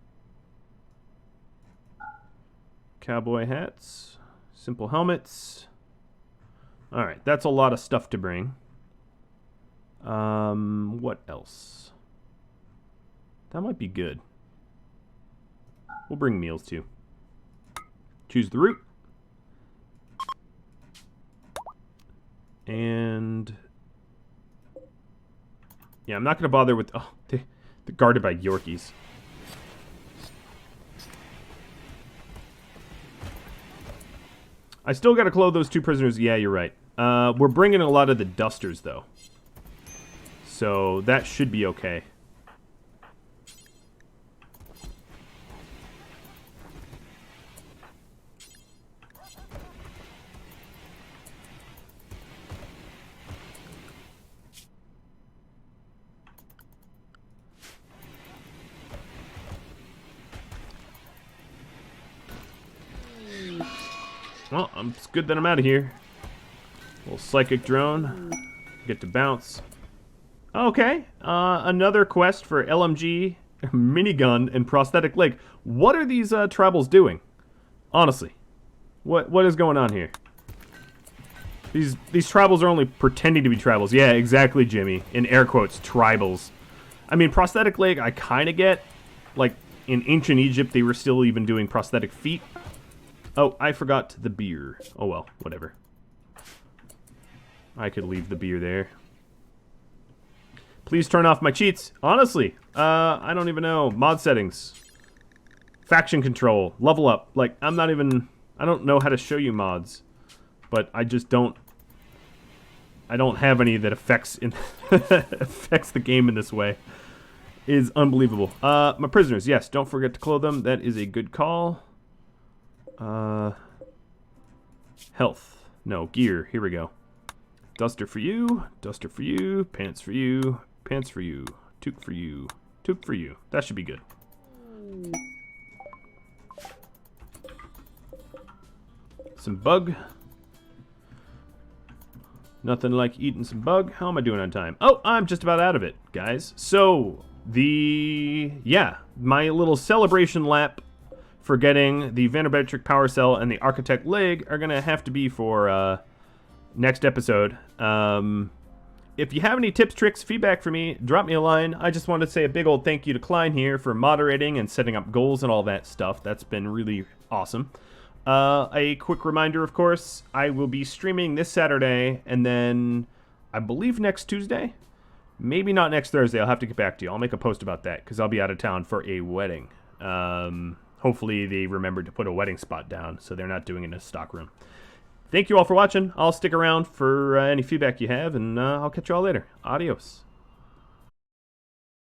Cowboy hats. Simple helmets. Alright, that's a lot of stuff to bring. What else? That might be good. We'll bring meals too. Choose the route. And... yeah, I'm not going to bother with... oh, they're guarded by Yorkies. I still got to clothe those two prisoners. Yeah, you're right. We're bringing a lot of the dusters, though. So that should be okay. Well, it's good that I'm out of here. Little psychic drone. Get to bounce. Okay. Another quest for LMG, minigun, and prosthetic leg. What are these tribals doing? Honestly. What is going on here? These tribals are only pretending to be tribals. Yeah, exactly, Jimmy. In air quotes, tribals. I mean, prosthetic leg, I kind of get. Like, in ancient Egypt, they were still even doing prosthetic feet. Oh, I forgot the beer. Oh well, whatever. I could leave the beer there. Please turn off my cheats. Honestly, I don't even know. Mod settings. Faction control. Level up. Like, I don't know how to show you mods. But I just don't... I don't have any that affects the game in this way. It is unbelievable. My prisoners, yes, don't forget to clothe them. That is a good call. Health. No, gear. Here we go. Duster for you. Duster for you. Pants for you. Pants for you. Toque for you. Toque for you. That should be good. Some bug. Nothing like eating some bug. How am I doing on time? Oh, I'm just about out of it, guys. So, my little celebration lap for getting the Vanderbetrick Power Cell and the Architect Leg are going to have to be for next episode. If you have any tips, tricks, feedback for me, drop me a line. I just wanted to say a big old thank you to Klein here for moderating and setting up goals and all that stuff. That's been really awesome. A quick reminder, of course, I will be streaming this Saturday and then I believe next Tuesday. Maybe not next Thursday. I'll have to get back to you. I'll make a post about that because I'll be out of town for a wedding. Hopefully they remembered to put a wedding spot down so they're not doing it in a stock room. Thank you all for watching. I'll stick around for any feedback you have, and I'll catch you all later. Adios.